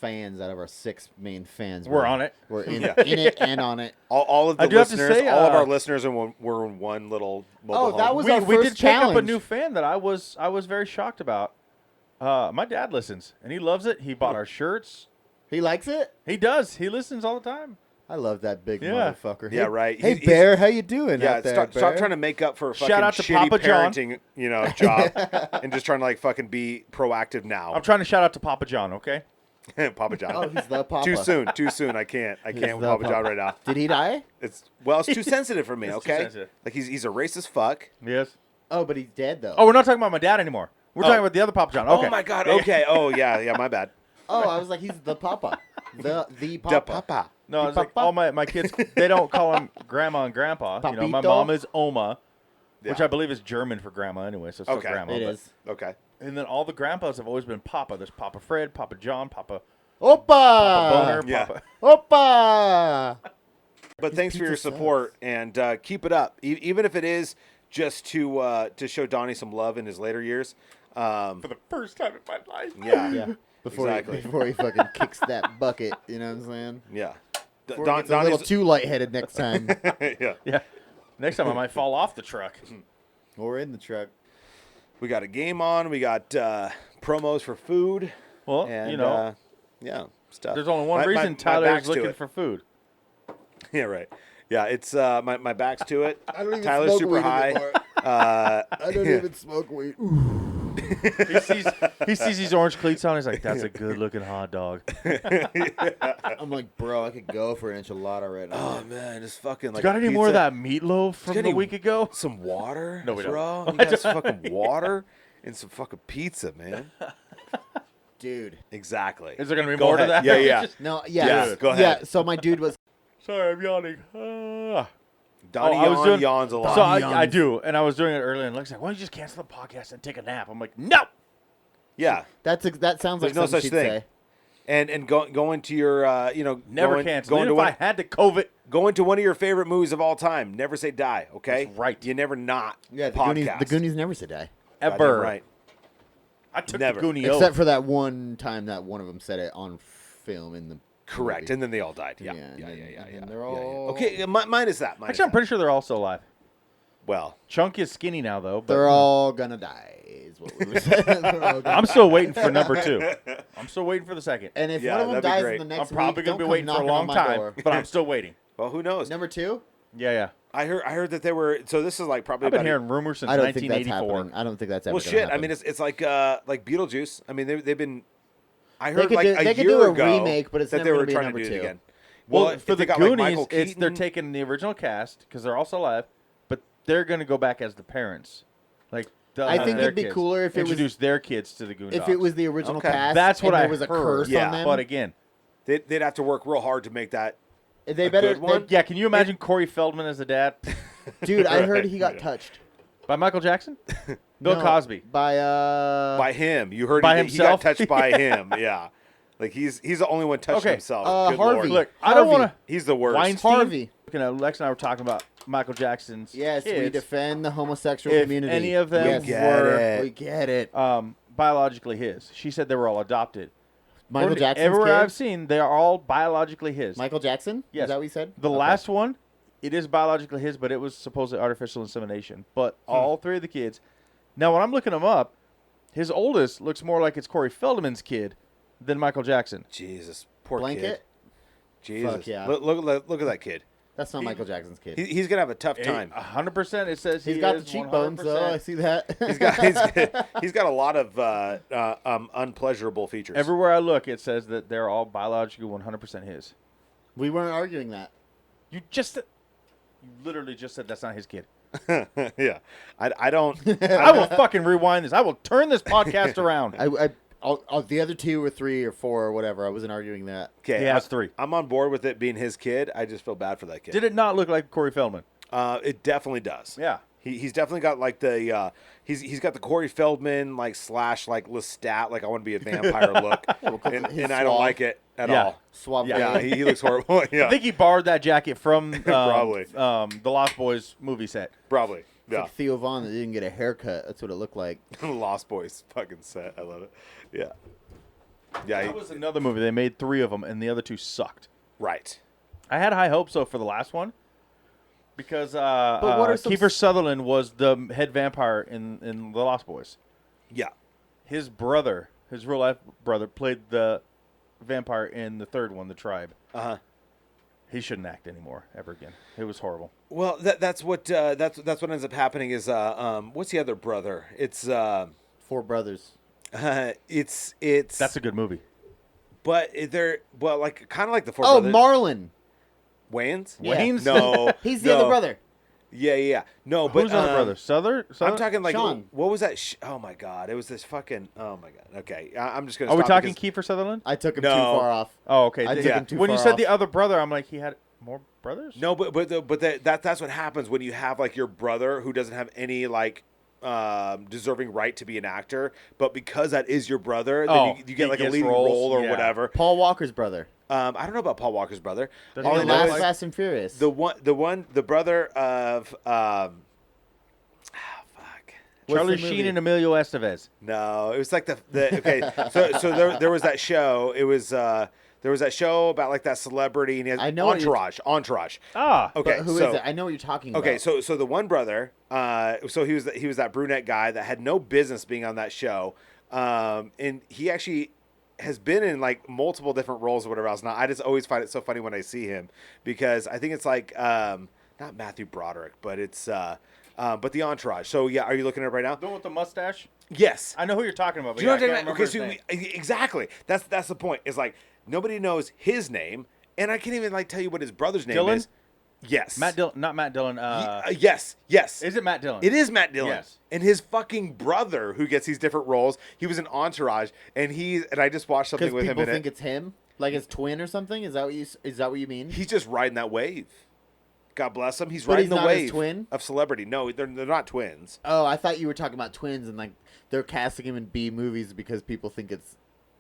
fans out of our 6 main fans We're on it. Were in, Yeah. in it and on it. All of the I do have to listeners, say, all of our listeners were in one little mobile that home. was We our did first pick up a challenge. new fan that I was very shocked about. My dad listens and he loves it. He bought our shirts. He likes it? He does. He listens all the time. I love that big Yeah. motherfucker. Yeah, Hey- right. Hey, He's- Bear, how you doing Yeah, out there, stop Bear? trying to make up for a fucking Shout out to shitty Papa John. parenting, job, and just trying to like fucking be proactive now. I'm trying to shout out to Papa John, okay? Papa John. Oh, he's the Papa. Too soon. I can't with the Papa John Papa. right now. Did he die? It's too sensitive for me. It's too Okay, sensitive. like he's a racist fuck. Yes. Oh, but he's dead, though. Oh, we're not talking about my dad anymore. We're Oh. talking about the other Papa John. Okay. Oh my god. Okay. Oh yeah. My bad. Oh, I was like, he's the Papa. The The Papa. Papa. No, it's like Papa? all my kids, they don't call him grandma and grandpa. My Papito? mom is Oma, which Yeah. I believe is German for grandma anyway, so it's still Okay. grandma. It but- is. Okay. And then all the grandpas have always been Papa. There's Papa Fred, Papa John, Papa Opa! Boner, Yeah. Papa. Opa! But thanks for your pizza support and keep it up, even if it is just to show Donnie some love in his later years. For the first time in my life. Yeah. Yeah. Before Exactly. before he fucking kicks that bucket, you know what I'm saying? Yeah. Before he gets a little too lightheaded next time. Yeah. Yeah. Next time I might fall off the truck. Or in the truck. We got a game on. We got promos for food. Well, And, yeah, stuff. there's only one My- reason my Tyler back's is to looking it. for food. Yeah, right. Yeah, it's my back's to it. I don't even Tyler's smoke super weed high. anymore. I I don't even smoke weed. He sees these orange cleats on. He's like, "That's a good looking hot dog." I'm like, bro, I could go for an enchilada right now. Oh man, just fucking like. Got a any more of pizza. that meatloaf from got the any- week ago? Some water, No, we don't. bro. You got some fucking water and some fucking pizza, man. Dude. Exactly. Is there gonna be Go more to ahead. that? Yeah, Or we yeah. just- No, yeah. Yeah, go ahead. Yeah, so my dude was Sorry, I'm yawning. Donnie I was doing- yawns a lot. So Donnie I yawns. do, and I was doing it earlier, and Lexi's like, "Why don't you just cancel the podcast and take a nap?" I'm like, "No." Yeah, that sounds like There's no something such she'd thing. say. and going to your Never going, cancel. Going Even to if one, I had to COVID. going to one of your favorite movies of all time. Never say die. Okay, That's right. You never not. Yeah, podcast. the Goonies never said die. Goddamn Ever. right. I took Never. the Goonie Except oath. for that one time that one of them said it on film in the Correct, movie. and then they all died. Yeah, Yeah, yeah, and yeah, then- yeah, and yeah. then they're Yeah, yeah. all- Okay. Mine is that. Mine is Actually, I'm that. pretty sure they're all still alive. Well, Chunk is skinny now though. But They're all gonna die. Is what we were saying. They're all gonna I'm still waiting for number 2. I'm still waiting for the second. And if Yeah, one of them that'd be dies great. in the I'm next probably week, gonna be don't waiting come for a knocking long on my time, door. but I'm still waiting. well, who knows? Number 2? Yeah. I heard that they were. So this is like probably. I've been about hearing rumors since I don't think that's 1984. happening. I don't think that's ever. Well, gonna shit. happen. I mean, it's like Beetlejuice. I mean, they've been. I They heard could like do- a they could year do a ago remake, but it's that never they were gonna be trying number to do it 2. again. Well, if for they the got, like, Goonies, Michael they're Keaton- taking the original cast because they're also alive, but they're going to go back as the parents. Like, I think their it'd be kids. cooler if it was- introduce their kids to the Goonies. If it was the original Okay. cast, That's what and I there was a heard. curse Yeah, on them. But again, they'd have to work real hard to make that. they a better. good one? yeah, can you imagine Corey Feldman as the dad Dude, I heard he got touched. by Michael Jackson? Bill No, Cosby. by By him, you heard By he got himself? touched by him. Yeah, like he's the only one touching Okay, himself. Good Harvey. Lord. Look, I don't Harvey. want to. He's the worst. Weinstein. Harvey. Lex and I were talking about Michael Jackson's Yes, we kids. defend the homosexual If community. any of them yes, get it. we get it. Biologically his. She said they were all adopted. Michael According to Jackson's everywhere kid? I've seen, they are all biologically his. Michael Jackson? Yes. Is that what you said? The Okay. last one, it is biologically his, but it was supposedly artificial insemination. But all 3 of the kids. Now, when I'm looking them up, his oldest looks more like it's Corey Feldman's kid than Michael Jackson. Jesus, poor Blanket? kid. Jesus, Fuck yeah. Look at that kid. That's not Michael Jackson's kid. He's gonna have a tough time. 100%. It says He's he got the is cheekbones, 100%. though. I see that. He's got a lot of unpleasurable features. Everywhere I look, it says that they're all biologically 100% his. We weren't arguing that. You literally just said that's not his kid. Yeah, I don't. I will fucking rewind this. I will turn this podcast around. The other 2 or 3 or 4 or whatever, I wasn't arguing that. Okay, He has 3. I'm on board with it being his kid. I just feel bad for that kid. Did it not look like Corey Feldman? It definitely does. Yeah. He's definitely got like the he's got the Corey Feldman like / like Lestat like I want to be a vampire look, and His I don't suave. like it at Yeah. all. Suave. Yeah, he looks horrible. Yeah, I think he borrowed that jacket from Probably. the Lost Boys movie set. probably. It's Yeah, like Theo Vaughn that didn't get a haircut. That's what it looked like. Lost Boys fucking set. I love it. Yeah, yeah. That was another movie. They made 3 of them, and the other 2 sucked. Right. I had high hopes, though, for the last one. Because what are some Kiefer Sutherland was the head vampire in The Lost Boys. Yeah. His brother, his real life brother, played the vampire in the 3rd one, The Tribe. He shouldn't act anymore ever again. It was horrible. Well, that's what ends up happening is what's the other brother? It's 4 brothers. it's That's a good movie. but they're like kind of like the 4 Oh, brothers. Marlon. Wayans? Yeah. Wayne's? No, He's the no. other brother. Yeah. No, but Who's the other brother? Souther? I'm talking like Sean. what was that? Oh my god, it was this fucking. Oh my god. Okay, I'm just gonna. Are we stop talking because- Kiefer Sutherland? I took him No. too far off. Oh, okay. I took him too when you far said off. the other brother, I'm like, he had more brothers? No, but that's what happens when you have like your brother who doesn't have any like deserving right to be an actor, but because that is your brother, then Oh, you he get like a gets leading roles, role or yeah. whatever. Paul Walker's brother. I don't know about Paul Walker's brother. Does All he I In know the look last is Fast and Furious. the brother of fuck. What's Charlie the movie? Sheen and Emilio Estevez. No, it was like the okay. So there was that show. It was there was that show about like that celebrity and he has I know what you're- Entourage. Ah. Okay, But who so is it? I know what you're talking okay, about. so the one brother, so he was that brunette guy that had no business being on that show, and he actually has been in like multiple different roles or whatever else. Now I just always find it so funny when I see him because I think it's like not Matthew Broderick, but it's but the Entourage. So yeah, are you looking at it right now? The one with the mustache? Yes. I know who you're talking about. But Do you know yeah, what I I'm can't talking remember about? Okay, his name. exactly. That's the point. It's like nobody knows his name, and I can't even like tell you what his brother's name Dylan? is. Yes. Matt Dillon, not Matt Dillon. Yes. Is it Matt Dillon? It is Matt Dillon. Yes. And his fucking brother who gets these different roles. He was an Entourage, and I just watched something Because with him people in think it. it's him, like his twin or something. Is that what you mean? He's just riding that wave. God bless him. He's But riding he's the not his wave twin? of celebrity. No, they're not twins. Oh, I thought you were talking about twins and like they're casting him in B movies because people think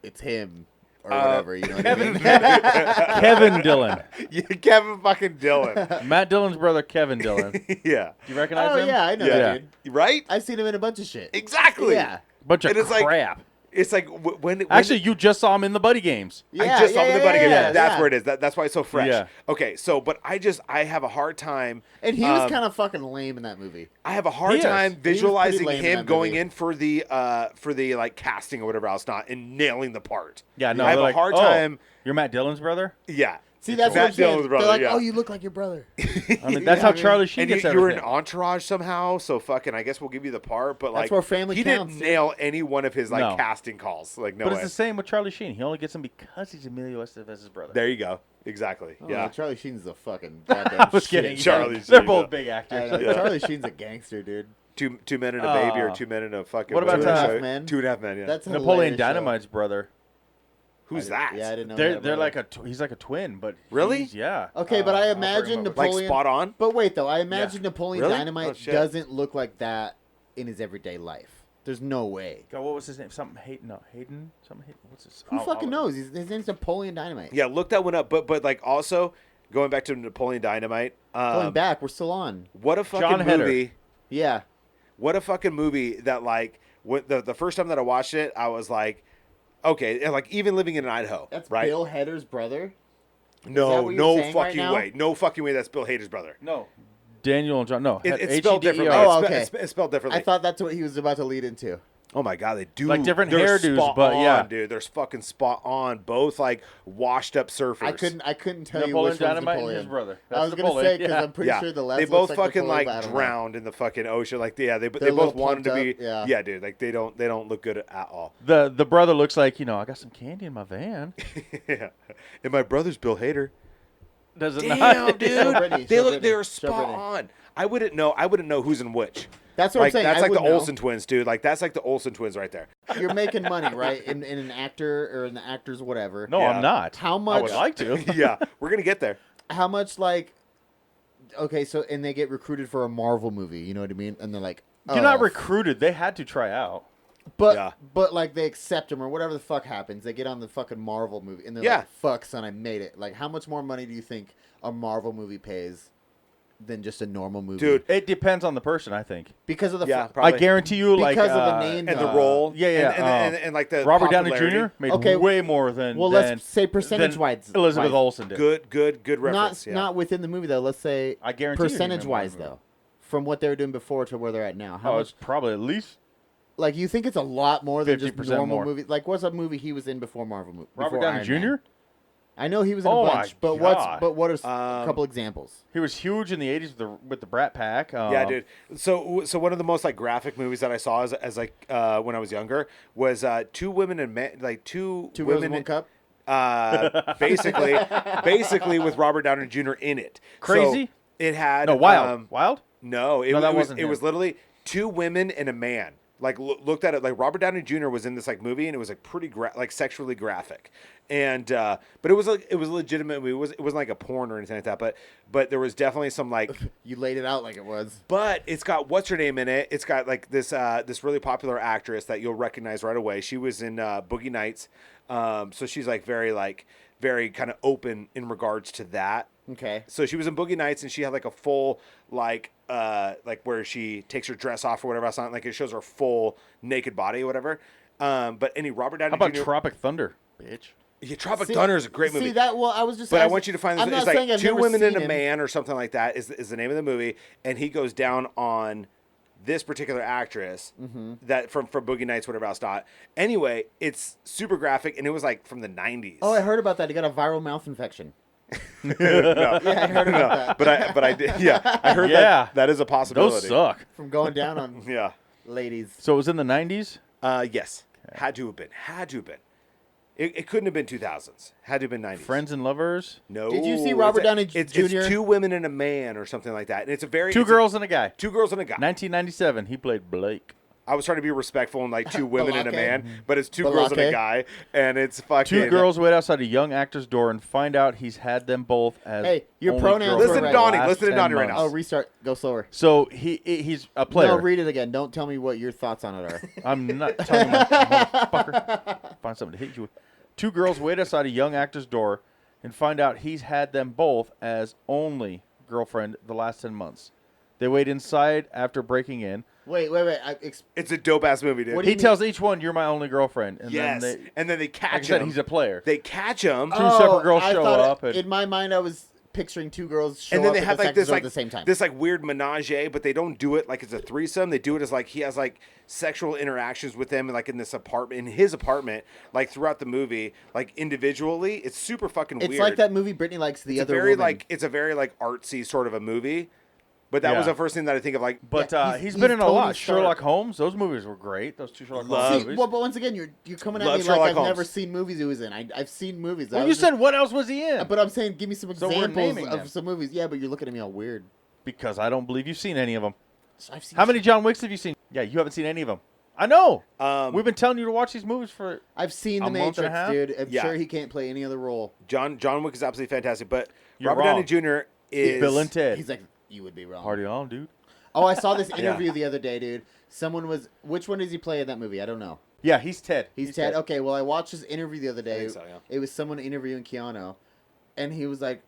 it's him or whatever. You know what I mean? Kevin Dillon. Yeah, Kevin fucking Dillon. Matt Dillon's brother, Kevin Dillon. Do Yeah. you recognize Oh him? yeah, I know Yeah. that dude. Right? I've seen him in a bunch of shit. Exactly. Yeah. Bunch of And it's like- crap. It's like when Actually, you just saw him in the Buddy Games. I just saw him in the Buddy Game. yeah, That's yeah. where it is. That's why it's so fresh. Yeah. Okay, so but I have a hard time. And he was kind of fucking lame in that movie. I have a hard He is. time He was pretty visualizing lame in him that going movie. in for the like casting or whatever else not and nailing the part. Yeah, no, I have they're a like, hard "Oh, time. You're Matt Dillon's brother. Yeah. See, that's Matt what I'm saying. Dillon's brother, They're like, yeah. oh, you look like your brother. I mean, that's how Charlie Sheen And gets you were in everything. Entourage somehow, so fucking. I guess we'll give you the part, but like That's where family he counts, didn't dude. nail any one of his like No. casting calls. Like no But way. it's the same with Charlie Sheen. He only gets him because he's Emilio Estevez's brother. There you go. Exactly. Oh, yeah. Charlie Sheen's a fucking I goddamn was shit. kidding. Charlie They're Sheen, both yeah. big I actors. know, Yeah. Charlie Sheen's a gangster, dude. Two men and a baby, or Aw. 2 men and a fucking. What about whatever Two and a they Half say. Men? 2.5 Men. Yeah. That's a Napoleon hilarious show. Dynamite's brother. Who's that? Yeah, I didn't know. They're that they're about like him. he's like a twin, but Really? yeah. Okay, but I I'll bring imagine him over. Like Napoleon. spot on. But wait, though, I imagine Napoleon Really? Dynamite Oh, shit. doesn't look like that in his everyday life. There's no way. God, what was his name? Something Hayden? No, Hayden. Something Hayden. What's his? Who fucking knows? His name's Napoleon Dynamite. Yeah, look that one up. But like also going back to Napoleon Dynamite. Going back, we're still on. What a fucking John Heder. movie! Yeah. What a fucking movie that like when the first time that I watched it, I was like, okay, and like even living in Idaho, That's right? Bill Hader's brother. No, what you're no saying right fucking now? way, no fucking way. That's Bill Hader's brother. No, Daniel and John. No, It's spelled differently. Oh, It's okay. It's spelled differently. I thought that's what he was about to lead into. Oh my god, they do Like different they're hairdos, spot but on, yeah. dude, they're fucking spot on. Both like washed up surfers. I couldn't tell you Napoleon which one's Dynamite and Napoleon. his brother. I was That's gonna say Napoleon, because yeah. I'm pretty sure the left they both looks like fucking Napoleon, like but I don't know. drowned in the fucking ocean. Like yeah, they They're a both little wanted to plumped be. up, Yeah, dude. Like they don't look good at all. The brother looks like I got some candy in my van. Yeah, and my brother's Bill Hader. Does it Damn, not? dude. Show Brittany, They show look. They're Brittany, show spot Brittany. on. I wouldn't know who's in which. That's what Like I'm saying. that's I like the wouldn't know. Olsen twins, dude. Like that's like the Olsen twins right there. You're making money, right? In an actor or in the actors, whatever. No, Yeah. I'm not. How I much? would like to. Yeah, we're gonna get there. How much like? Okay, so and they get recruited for a Marvel movie. You know what I mean? And they're like, You're not "Oh, recruited. They had to try out. But Yeah. but like they accept them or whatever the fuck happens. They get on the fucking Marvel movie and they're Yeah. like, "Fuck, son, I made it." Like, how much more money do you think a Marvel movie pays than just a normal movie? Dude, It depends on the person, I think. because of the Yeah, fu- probably. I guarantee you, like because of the name and the uh, role. yeah, yeah, and like the Robert Downey popularity. Jr. made Okay, way more than well, than, let's say percentage-wise. than Elizabeth wise. Olsen did. Good reference. Not within the movie though. Let's say I guarantee you he made more percentage-wise than the though, from what they were doing before to where they're at now. How Oh, much? it's probably at least Like, you think it's a lot more than just 50% normal more. movies? Like, what's a movie he was in before Marvel? Robert before Downey Iron Man? Jr. I know he was in Oh a my bunch, but God. what are a couple examples? He was huge in the '80s with the Brat Pack. Yeah, dude. So one of the most like graphic movies that I saw as like when I was younger was two women and men, like two Two girls women in one cup. basically with Robert Downey Jr. in it. Crazy? So it had No, Wild. Wild? No, it, No, that it was wasn't it him. was literally two women and a man. Like looked at it like Robert Downey Jr. was in this like movie and it was like pretty like sexually graphic, and but it was like it was a legitimate movie. It wasn't like a porn or anything like that. But there was definitely some like. You laid it out like it was. But it's got what's her name in it. It's got like this really popular actress that you'll recognize right away. She was in Boogie Nights, so she's like very kind of open in regards to that. Okay. So she was in Boogie Nights, and she had like a full like where she takes her dress off or whatever. It's not like it shows her full naked body or whatever. But any Robert Downey How about Jr. Tropic Thunder, bitch? Yeah, Tropic Thunder is a great movie. See that? Well, I was just. But I asking- want you to find this. I'm It's not saying like I've two never women and seen a him. man or something like that is the name of the movie, and he goes down on this particular actress that from Boogie Nights, whatever else not. Anyway, it's super graphic, and it was like from the 90s. Oh, I heard about that. He got a viral mouth infection. No, Yeah, I heard about that. but I did. Yeah, I heard Yeah. that is a possibility. Those suck. From going down on Yeah. ladies. So it was in the '90s. Yes. Had to have been. It couldn't have been 2000s. Had to have been 90s. Friends and Lovers. No. Did you see Robert Downey Jr.? It's two women and a man or something like that, and it's a very Two it's girls and a guy. two girls and a guy. 1997. He played Blake. I was trying to be respectful and like two women and a Balake. man, but it's two girls and a Balake. guy, and it's fucking Two girls wait outside a young actor's door and find out he's had them both as. Hey, your only pronouns girlfriend Listen to for the Donny. last Listen to 10 Donny right now. Oh, months. restart. Go slower. So he's a player. No, read it again. Don't tell me what your thoughts on it are. I'm not telling you, motherfucker. Find something to hit you with. Two girls wait outside a young actor's door and find out he's had them both as only girlfriend the last 10 months. They wait inside after breaking in. Wait. It's a dope ass movie, dude. What do He you tells each one, "You're my only girlfriend." And yes, then and then they like I catch said, him. he's a player. They catch him, Two separate girls I show thought up, and- in my mind, I was picturing two girls show and then up they at have the like second this store like at the same time. this like weird menage, but they don't do it like it's a threesome. They do it as like he has like sexual interactions with them, like in this apartment, in his apartment, like throughout the movie, like individually. It's super fucking It's weird. like that movie Brittany likes the It's other a very woman. like it's a very like artsy sort of a movie. But that was Yeah. the first thing that I think of, like. But Yeah, he's he's been in a Tony lot. Stark. Sherlock Holmes, those movies were great. Those two Sherlock Holmes See, movies. well, but once again, you're coming at Love me Sherlock like I've Holmes. never seen movies he was in. I've seen movies. Well, I you was said what else was he in? but I'm saying, give me some So we're examples naming of them. some movies. Yeah, but you're looking at me all weird. Because I don't believe you've seen any of them. I've seen How many John Wicks have you seen? Yeah, you haven't seen any of them. I know. We've been telling you to watch these movies for. I've seen a The month and a Matrix, half? dude. I'm Yeah. sure he can't play any other role. John Wick is absolutely fantastic, but You're Robert wrong. Downey Jr. is. Bill and Ted. He's like, you would be wrong. Party on, dude. Oh, I saw this interview the other day, dude. Someone was. Which one does he play in that movie? I don't know. Yeah, he's Ted. He's Ted. Okay, well, I watched his interview the other day. think so, yeah. It was someone interviewing Keanu, and he was like,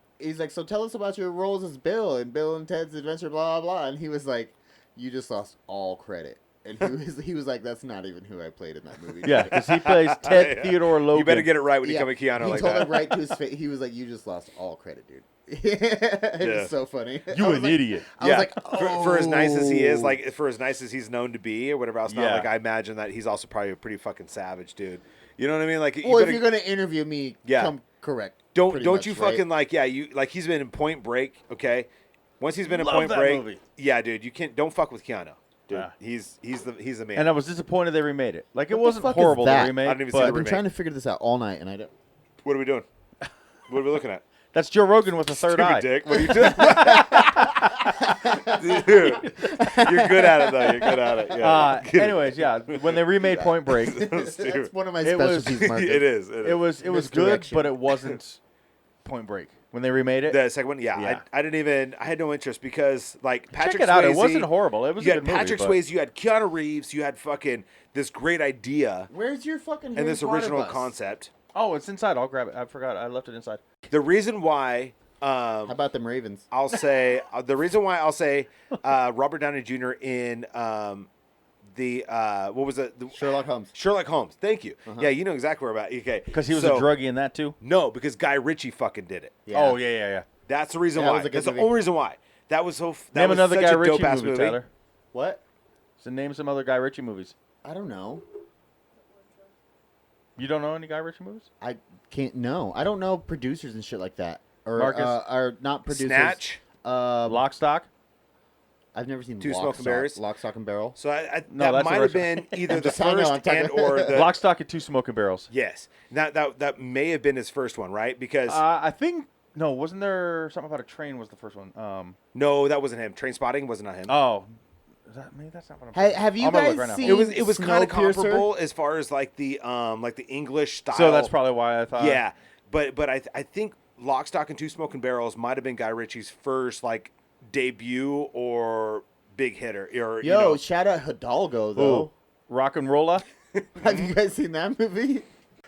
so tell us about your roles as Bill and Bill and Ted's Adventure, blah blah blah. And he was like, you just lost all credit. And he was like, that's not even who I played in that movie. Yeah, because he plays Ted Theodore Logan. You better get it right when you Yeah, come at Keanu he like told that. him right to his face. He was like, you just lost all credit, dude. It was so funny. You I was an like- idiot. I was like, oh. for as nice as he is, like for as nice as he's known to be, or whatever else. Not Yeah. like I imagine that he's also probably a pretty fucking savage dude. You know what I mean? Like, Well, you if you're gonna interview me, Yeah. come correct. don't pretty don't much, you right? fucking like like he's been in Point Break, okay? Once he's been in Love Point that Break, movie. yeah, dude, you can't don't fuck with Keanu, dude. Yeah. He's the man. And I was disappointed they remade it. Like, it What the wasn't fuck is horrible, the that? remake. I didn't even see but the I've been remake. trying to figure this out all night, and I don't. What are we doing? What are we looking at? that's Joe Rogan with a third Stupid eye. dick. What are you doing? Dude, you're good at it though. You're good at it. Yeah. Anyways, yeah, when they remade Point Break, That's one of my It was- specialties, Marcus. it is. it was good, Misdirection. but it wasn't Point Break. When they remade it, The second one, yeah. Yeah. I didn't even. I had no interest because like Patrick check it out. Swayze, It wasn't horrible. It was You a had good movie. Patrick but- Swayze. You had Keanu Reeves. You had fucking this great idea Where's your fucking and Harry this Potter original bus? concept. Oh, it's inside. I'll grab it. I forgot. I left it inside. The reason why. How about them Ravens? I'll say the reason why I'll say Robert Downey Jr. in the what was it? Sherlock Holmes. Sherlock Holmes. Thank you. Yeah, you know exactly where we're about. Okay, Because he was so, a druggie in that too. No, because Guy Ritchie fucking did it. Yeah. Oh yeah. That's the reason That why. was a good That's the movie. only reason why. That was so. That Name was another such Guy a Ritchie dope-ass movie, Tyler. What? So name some other Guy Ritchie movies. I don't know. You don't know any Guy Ritchie movies? I can't know. I don't know producers and shit like that. Or Marcus? or not producers. Snatch. Lock, Stock. I've never seen Two Lock, Smoking Stock- Berries? Lock, Stock, and Barrel. So No, that that's a might have restaurant. been either the just- I know, first I'm talking- and or the Lock, Stock, and Two Smoking Barrels. yes. That may have been his first one, right? Because I think no. Wasn't there something about a train? Was the first one? no, that wasn't him. Train Spotting wasn't on him. Oh, maybe that's not what I'm. Have you I'm gonna guys look right now. seen? it was kind of Snowpiercer? comparable as far as like the English style. So that's probably why I thought. yeah. But I think Lock, Stock, and Two Smoking Barrels might have been Guy Ritchie's first like debut or big hitter. Or Yo, you know, shout out Hidalgo Ooh, though. Rock and Rolla. Have you guys seen that movie?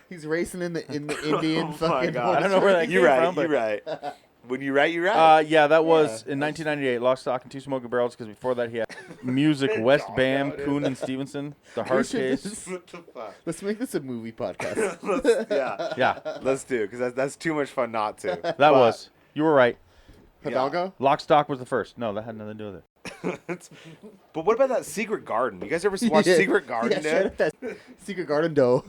He's racing in the Indian fucking. God. I don't know where that you're came right. from, but- You're right. When you're right, you're right. Yeah, that was in 1998. Lock, Stock, and Two Smoking Barrels. Because before that, he had music. West Bam, Kuhn and Stevenson. The Hard Case. what the fuck? Let's make this a movie podcast. Yeah. Yeah, Let's do because that's too much fun not to. that was. You were right. Hidalgo. Lock, Stock was the first. No, that had nothing to do with it. But what about that Secret Garden? You guys ever watch Secret Garden? Yeah, shout dude? out that Secret Garden dough.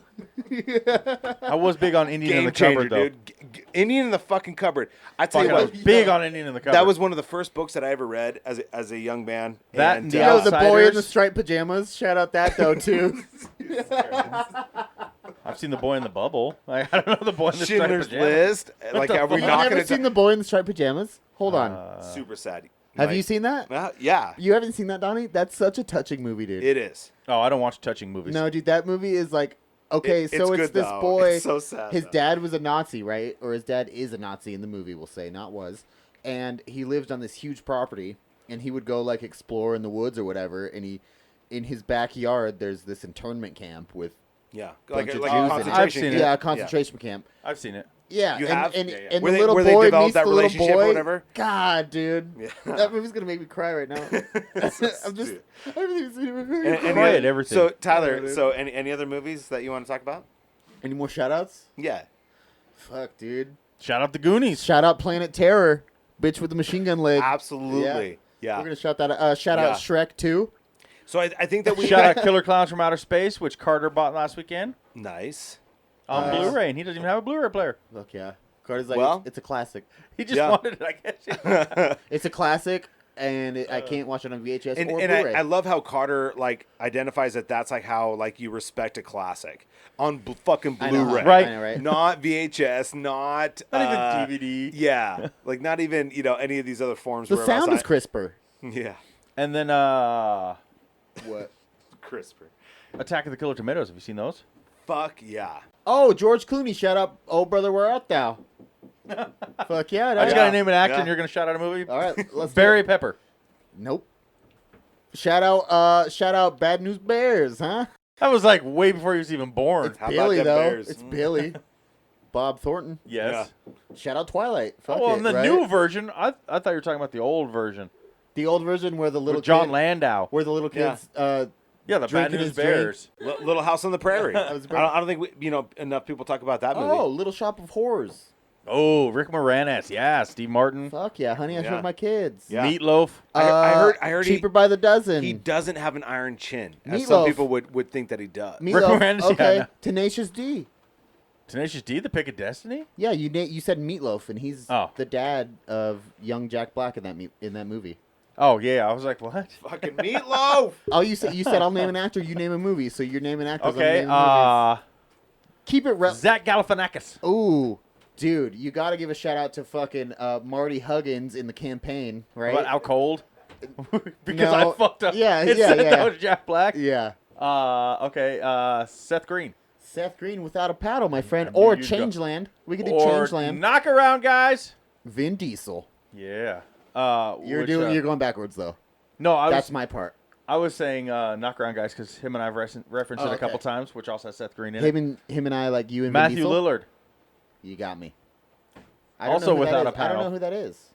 I was big on Indian in Game the changer, cupboard, though. dude. Indian in the fucking cupboard. I tell you Fucking, I what, was big on Indian in the cupboard. that was one of the first books that I ever read as a young man. That and The Yo, the boy in the Outsiders. striped pajamas. Shout out that though too. I've seen the boy in the bubble. Like, I don't know the boy in the striped Schindler's pajamas. List. Like, the are we fuck? You've not never going seen the boy in the striped pajamas? Hold on. Super sad. Have Like, you seen that? Yeah, You haven't seen that, Donnie? That's such a touching movie, dude. it is. Oh, I don't watch touching movies. No, dude, that movie is like okay. It's So it's good, this though. boy. It's so sad, His though. dad was a Nazi, right? Or his dad is a Nazi in the movie. We'll say, not was. And he lived on this huge property, and he would go like explore in the woods or whatever. And he, in his backyard, there's this internment camp with Yeah, bunch like, of like Jews a in it. concentration I've seen camp. yeah, a concentration camp. I've seen it. Yeah, You and, have? and, Yeah, yeah. and Where the they- little where they boy develop meets that the little relationship or boy. whatever? God, dude, Yeah. that movie's gonna make me cry right now. I'm just, I haven't even seen it. Any Cry other- at everything. So Yeah, Tyler, dude. so any other movies that you want to talk about? Any more shout-outs? Yeah. Fuck, dude. Shout out the Goonies. Shout out Planet Terror, bitch with the machine gun leg. Absolutely. Yeah. We're gonna shout that. Shout out Yeah. Shrek 2. So I think that we Shout out Killer Clowns from Outer Space, which Carter bought last weekend Nice. on Nice. Blu-ray, and he doesn't even have a Blu-ray player. Look, yeah. Carter's like, Well- it's a classic. He just Yeah. wanted it, I guess. It's a classic, and I can't watch it on VHS And, or and Blu-ray. I love how Carter like identifies that that's like how like you respect a classic on fucking I know, Blu-ray, Right. I know, right? Not VHS, not Not even DVD. Yeah, like not even any of these other forms. The where sound else is crisper. Yeah, And then What? crisper. Attack of the Killer Tomatoes. Have you seen those? Fuck yeah. Oh, George Clooney, shout out, oh brother, where art thou? Fuck yeah, I dog. just gotta name an actor, Yeah. and you're gonna shout out a movie. All right, let's do Barry it. Pepper. Nope. Shout out, Bad News Bears, huh? That was like way before he was even born. It's How about Billy them though. Bears? It's Billy. Bob Thornton. Yes. Shout out Twilight. Fuck Oh, well, it, in the right? new version, I thought you were talking about the old version the old version where the little with John kid, Landau. where the little Yeah. kids, Yeah, the Bad drinking News his drink. Bears. Little House on the Prairie. I was don't think enough people talk about that movie. oh, Little Shop of Horrors. Oh, Rick Moranis. Yeah, Steve Martin. Fuck yeah, Honey, I Yeah. Shrunk My Kids. Yeah. Meatloaf. I heard Cheaper by the dozen. he doesn't have an iron chin, as some Meatloaf. people would think that he does. Meatloaf. Rick Moranis, yeah, Okay, no. Tenacious D. Tenacious D, The Pick of Destiny. Yeah, you said Meatloaf, and he's Oh. the dad of young Jack Black in that movie. Oh yeah, I was like, what? Fucking Meatloaf. Oh, you said I'll name an actor, you name a movie, so you're naming actors. I'm Okay. naming movies. Keep it real. Zach Galifianakis. Ooh, dude, you got to give a shout out to fucking Marty Huggins in The Campaign, right? What? Out cold? Because No, I fucked up. yeah, It yeah, said yeah. that was Jack Black. Yeah. Okay. Seth Green. Seth Green without a paddle, my friend, knew or you'd go- Changeland. We could do Or Changeland. Knock Around Guys. Vin Diesel. Yeah. You're You're going backwards though. No, That's my part. I was saying Knock Around Guys because him and I have referenced Oh, it a couple okay. times, which also has Seth Green in it. Him and I, like you and Vin Matthew Diesel? Lillard. You got me. Also without a I don't paddle. know who that is.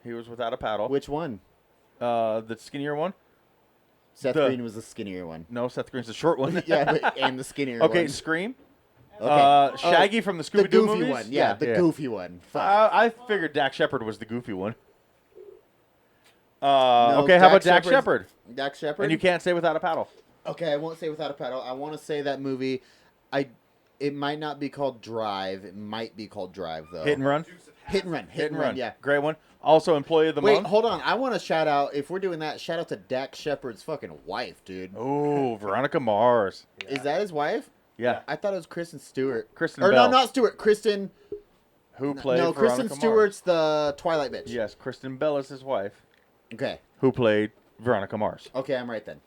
He was without a paddle. Which one? The skinnier one? Seth The- Green was the skinnier one. No, Seth Green's the short one. Yeah, but, and the skinnier Okay, one. Scream. Okay. Shaggy from the The Scooby-Doo goofy movies? one. Yeah, the goofy one. Fuck. I figured Dak Shepard was the goofy one. No, Okay, how about Dak Shepard's- Shepard? Dak Shepard? And you can't say without a paddle. Okay, I won't say without a paddle. I want to say that movie. It might not be called Drive. It might be called Drive though. Hit and Run. Hit and run. Hit and run. Yeah. Great one. Also, Employee of the Wait, Month. hold on. I want to shout out. If we're doing that, shout out to Dak Shepard's fucking wife, dude. Oh, Veronica Mars. Is that his wife? Yeah. I thought it was Kristen Stewart. Kristen Or Bell. no, not Stewart. Kristen. Who played No, Veronica Kristen Mars. Stewart's the Twilight bitch. Yes, Kristen Bell is his wife, Okay. who played Veronica Mars. Okay, I'm right then.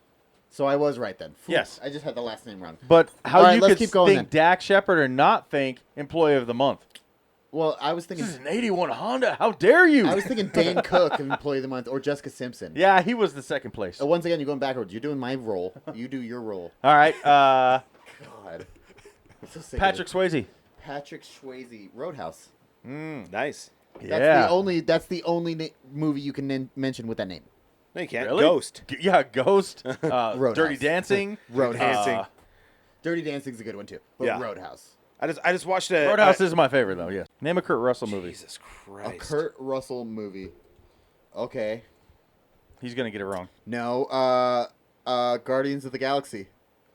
So I was right then. Phew, Yes. I just had the last name wrong. But how All right, you let's could keep going think Dak Shepard or not think Employee of the Month? Well, I was thinking. This is an 81 Honda. How dare you? I was thinking Dane Cook of Employee of the Month or Jessica Simpson. Yeah, he was the second place. Once again, you're going backwards. You're doing my role. You do your role. All right. God. I'm so sick of Patrick it. Swayze. Patrick Swayze. Roadhouse. Nice. That's the only movie you can mention with that name. No, you can't. Really? Ghost. Yeah, Ghost. Roadhouse. Dirty Dancing. Roadhouse. Dancing. Dirty Dancing's a good one too. But Yeah. Roadhouse. I just watched a Roadhouse is my favorite though. Yes. Name a Kurt Russell movie. Jesus A Christ. Kurt Russell movie. Okay. He's gonna get it wrong. No. Guardians of the Galaxy.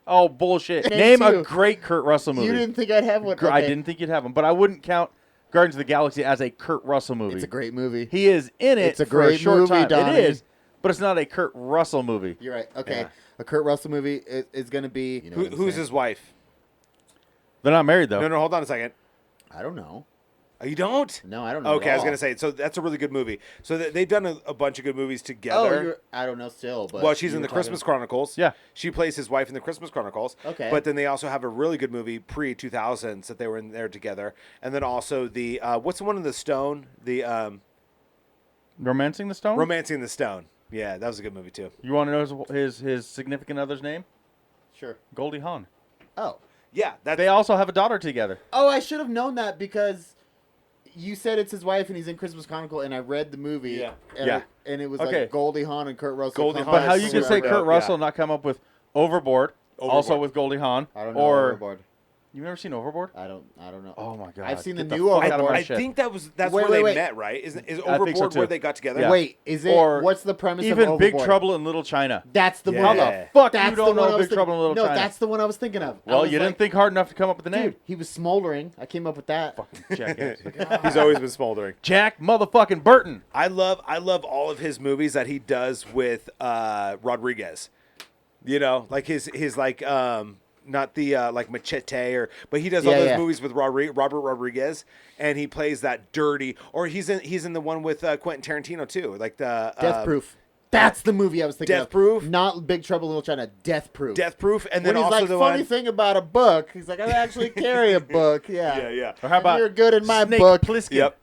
Oh bullshit! Name Name two. a great Kurt Russell movie. You didn't think I'd have one. I Okay. didn't think you'd have him, but I wouldn't count Guardians of the Galaxy as a Kurt Russell movie. It's a great movie. He is in it It's a for a great short movie, time. Donny. It is, but it's not a Kurt Russell movie. You're right. Okay. Yeah. A Kurt Russell movie is going to be. You know what I'm Who's saying? his wife? They're not married though. No, hold on a second. I don't know. Oh, you don't? No, I don't know. Okay, at I was all. gonna say. So that's a really good movie. So they've done a bunch of good movies Oh, together. I don't know still, but Well, she's you in were the Christmas talking- Chronicles. Yeah. She plays his wife in the Christmas Chronicles. Okay. But then they also have a really good movie pre-2000s that they were in there together. And then also the what's the one in the Stone? The Romancing the Stone. Romancing the Stone. Yeah, that was a good movie too. You want to know his significant other's name? Sure. Goldie Hawn. Oh. Yeah, that They also have a daughter together. Oh, I should have known that because you said it's his wife and he's in Christmas Chronicle, and I read the movie. Yeah. And Yeah. and it was Okay. like Goldie Hawn and Kurt Russell. Goldie come Hawn But back how is you or can say whatever. Kurt yeah. Russell and not come up with Overboard, also Overboard. with Goldie Hawn? I don't know. Or Overboard. you've never seen Overboard? I don't know. Oh my god! I've seen Get the new fuck out of Overboard. my I shit. think that's Wait, where they wait. met, right? Is I think Overboard so, too. where they got together? Yeah. Wait, is it? Or What's the premise even of Big Overboard? Trouble in Little China. That's the Yeah. one. How the fuck That's you the don't one I know was Big Trouble in Little no, China? that's the one I was thinking of. I Well, was you like, didn't think hard enough to come up with the name. Dude, he was smoldering. I came up with that. Fucking jackass. He's always been smoldering. Jack motherfucking Burton. I love all of his movies that he does with Rodriguez. You know, like his like not the like Machete but he does all Yeah, those yeah. movies with Robert Rodriguez, and he plays that dirty. Or he's in the one with Quentin Tarantino too, like the Death Proof. That's the movie I was thinking Death of. Proof? Not Big Trouble in Little China. Death Proof. Death Proof, and When then he's also like, the funny one. thing about a book, he's like, I actually carry a book. Yeah. Yeah, yeah. Or how about You're good in my Snake book. Plissken? Yep.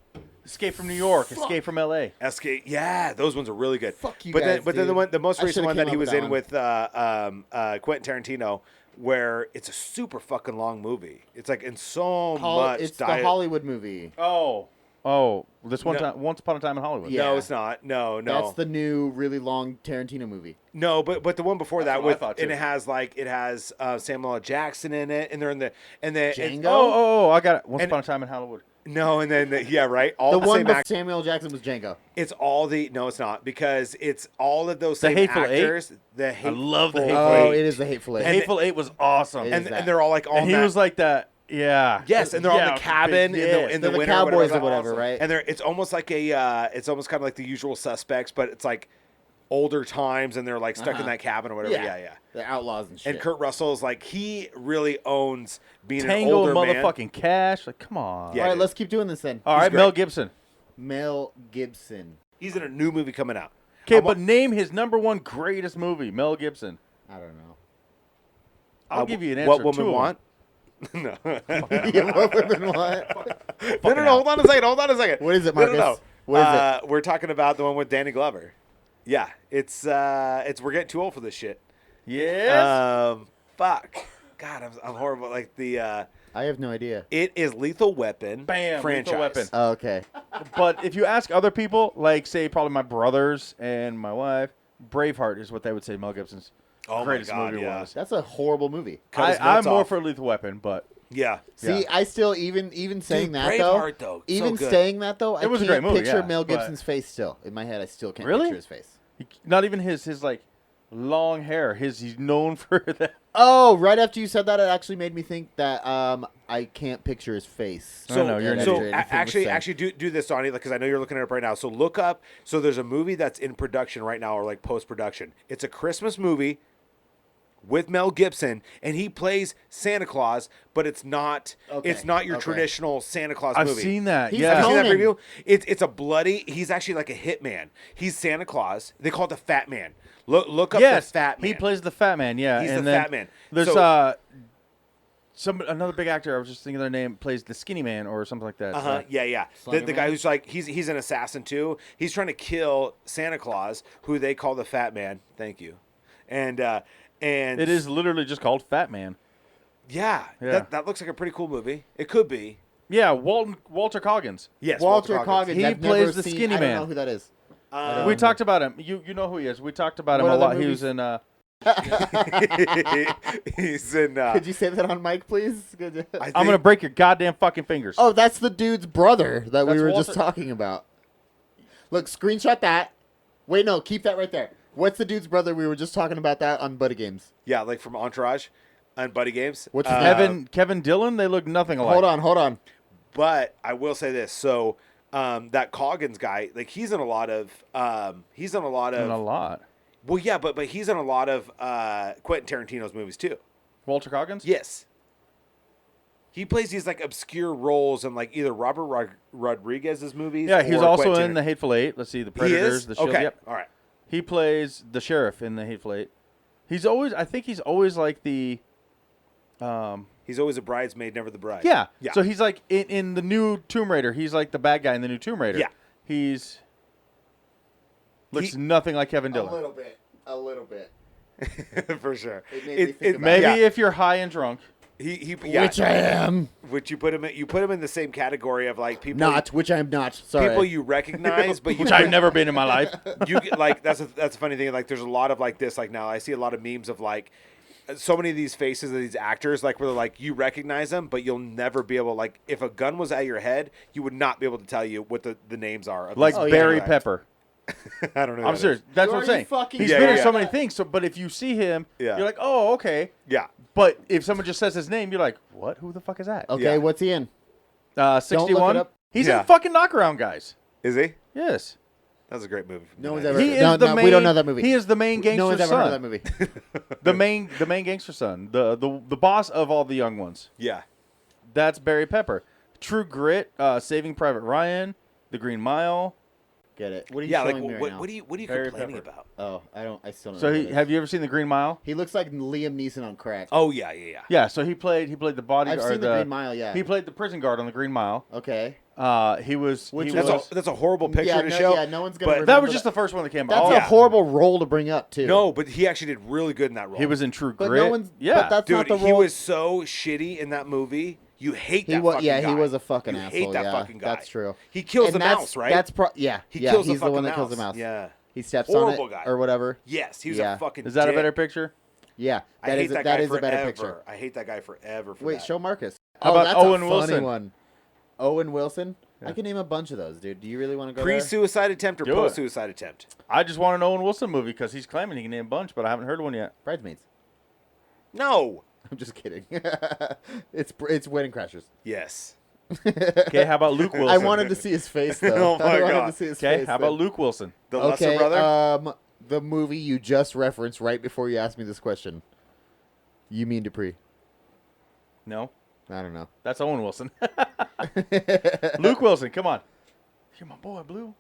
Escape from New York. Escape from L.A. SK, yeah, those ones are really good. Fuck you but guys, then dude. the most I recent should've one came that he up was with in that with Quentin Tarantino, where it's a super fucking long movie. It's like in so much. It's diet. the Hollywood movie. Oh, this one No. time, Once Upon a Time in Hollywood. Yeah. No, it's not. No. That's the new, really long Tarantino movie. No, but the one before That's that what I with thought, and too. it has Samuel L. Jackson in it, and they're in the Django? Oh, I got it. Once And- Upon a Time in Hollywood. no, and then yeah, right. All The the, one same with act- Samuel Jackson was Django. It's all the no, it's not, because it's all of those The same Hateful Eight? actors. The Hateful love The Hateful Oh, Eight. it is the Hateful Eight. The Hateful Eight was awesome. It and is that. they're all like all And he that- was like that. Yeah. Yes, and they're all in Yeah, the cabin big- in yes. the They're the winter, cowboys or whatever. whatever, right? And it's almost like it's almost kind of like The Usual Suspects, but it's like older times, and they're like stuck in that cabin or whatever. Yeah. They're outlaws and shit. And Kurt Russell's like, he really owns being Tango an older man. motherfucking Cash. Like, come on. Yeah. All right, dude. let's keep doing this then. All right, great. Mel Gibson. Mel Gibson. He's in a new movie coming out. Okay, I'm- but name his number one greatest movie, Mel Gibson. I don't know. I'll give you an answer. What two women of 'em. want? No. Yeah, what women want? No. Hold on a second. What is it, No, Marcus? What is We're talking about the one with Danny Glover. Yeah, it's we're getting too old for this shit. Yes. Fuck. God, I'm horrible. Like I have no idea. it is Lethal Weapon. Bam, franchise. Lethal Weapon. Oh, okay. But if you ask other people, like say probably my brothers and my wife, Braveheart is what they would say Mel Gibson's Oh greatest my God, movie yeah. was. That's a horrible movie. Cut his I'm nuts more off. for Lethal Weapon, but Yeah. See, Yeah. I still even saying Dude, that Braveheart, though, though, so even good. saying that though, I It was a can't great movie, picture yeah, Mel but- Gibson's face still in my head. I still can't Really? picture his face. not even his like long hair. He's known for that. Oh, right after you said that, it actually made me think that I can't picture his face. I know, you're an So idiot. actually do this, Donny, because I know you're looking it up right now. So look up. So there's a movie that's in production right now, or like post production. It's a Christmas movie with Mel Gibson, and he plays Santa Claus, but it's not. Okay, It's not your okay. traditional Santa Claus I've movie. seen that. He's Have you Yeah. seen that Conan. preview? It's a bloody. He's actually like a hitman. He's Santa Claus. They call it the Fat Man. Look up Yes, the Fat Man. he plays the Fat Man. Yeah, He's and the then Fat Man. There's So- another big actor. I was just thinking their name plays the Skinny Man or something like that. Yeah. Slender The guy Man? who's like he's an assassin too. He's trying to kill Santa Claus, who they call the Fat Man. Thank you. And It is literally just called Fat Man. yeah. Yeah. That looks like a pretty cool movie. It could be. Yeah, Walter Coggins. Yes, Walter Coggins. Coggins. He I've plays never the seen, skinny I don't man. know who that is. We talked about him. You know who he is. We talked about him What a other lot. He movies? was in. He's in. Could you say that on mic, please? Could you- I'm gonna break your goddamn fucking fingers. Oh, that's the dude's brother that we That's were Walter- just talking about. Look, screenshot that. Wait, no, keep that right there. What's the dude's brother? We were just talking about that on Buddy Games. Yeah, like from Entourage and Buddy Games. What's his name? Kevin Dillon. They look nothing alike. Hold on. But I will say this. So that Coggins guy, like he's in a lot of. He's in a lot And a of. lot. Well, yeah, but he's in a lot of Quentin Tarantino's movies too. Walter Coggins. Yes. He plays these like obscure roles in like either Robert Rodriguez's movies. Yeah, he's or also Quentin in the Hateful Eight. Let's see, the He Predators, is? the Shield. Okay. Yep. All right. He plays the sheriff in the Hateful Eight. I think he's always like the. He's always a bridesmaid, never the bride. Yeah. Yeah. So he's like in the new Tomb Raider. He's like the bad guy in the new Tomb Raider. Yeah. He's looks nothing like Kevin Dillon. A little bit. for sure. It made me think about Maybe yeah. if you're high and drunk. Yeah, Which I am. Which you put him in the same category of like people. Not, which I am not. Sorry. People you recognize, but you Which I've never been in my life. you get, like that's a funny thing. Like there's a lot of like this. Like now I see a lot of memes of like so many of these faces of these actors, like where they're like you recognize them, but you'll never be able, like if a gun was at your head, you would not be able to tell you what the names are. Of Like these Barry actors. Pepper. I don't know. I'm serious. That's what I'm Are you saying. fucking He's Yeah, been in yeah. so many things. So, but if you see him, Yeah. you're like, oh, okay. Yeah. But if someone just says his name, you're like, what? Who the fuck is that? Okay, Yeah. what's he in? 61. up. He's Yeah. in fucking Knockaround Guys. Is he? Yes. That was a great movie. No one's Nice. ever- He is No, the no, main. we don't know that movie. He is the main gangster No one's ever son. heard of that movie. The main gangster son. The boss of all the young ones. Yeah. That's Barry Pepper. True Grit. Saving Private Ryan. The Green Mile. Get it? What are you Yeah. showing Like me right what? now? What are you Barry complaining Pepper. about? Oh, I still don't So know. what it is. have you ever seen The Green Mile? He looks like Liam Neeson on crack. Oh yeah, yeah, yeah. Yeah. So he played the bodyguard. I've seen the Green Mile, yeah. He played the prison guard on The Green Mile. Okay. He was. Which he was- was That's a horrible picture yeah, to no, show. yeah, no one's gonna but remember that was just the first one that came out. That's Oh, a horrible role to bring up too. No, but he actually did really good in that role. He was in True but Grit. no one's. Yeah. but that's Dude, not the role. he was so shitty in that movie. You hate He that was. fucking Yeah, guy. he was a fucking you asshole. hate that yeah, fucking guy. That's true. He kills And the that's- mouse, right? That's yeah. He yeah, kills he's the the one fucking that kills the mouse. mouse. Yeah. He steps Horrible on it guy. or whatever. Yes, he was Yeah. a fucking Is that a dick. better picture? Yeah, I that hate is that that guy is a better forever. picture. I hate that guy forever for Wait, that. show Marcus. How Oh, about that's Owen a Wilson? funny one. Owen Wilson. Yeah. I can name a bunch of those, dude. Do you really want to go there? Pre-suicide attempt or Do it. post-suicide attempt? I just want an Owen Wilson movie because he's claiming he can name a bunch, but I haven't heard one yet. Bridesmaids. No. I'm just kidding. it's Wedding Crashers. Yes. Okay, how about Luke Wilson? I wanted to see his face though. Oh my I wanted God. to see his Okay, face. how about Luke Wilson? The lesser Okay, brother? the movie you just referenced right before you asked me this question. You mean Dupree? No, I don't know. that's Owen Wilson. Luke Wilson, come on. You're my boy, Blue.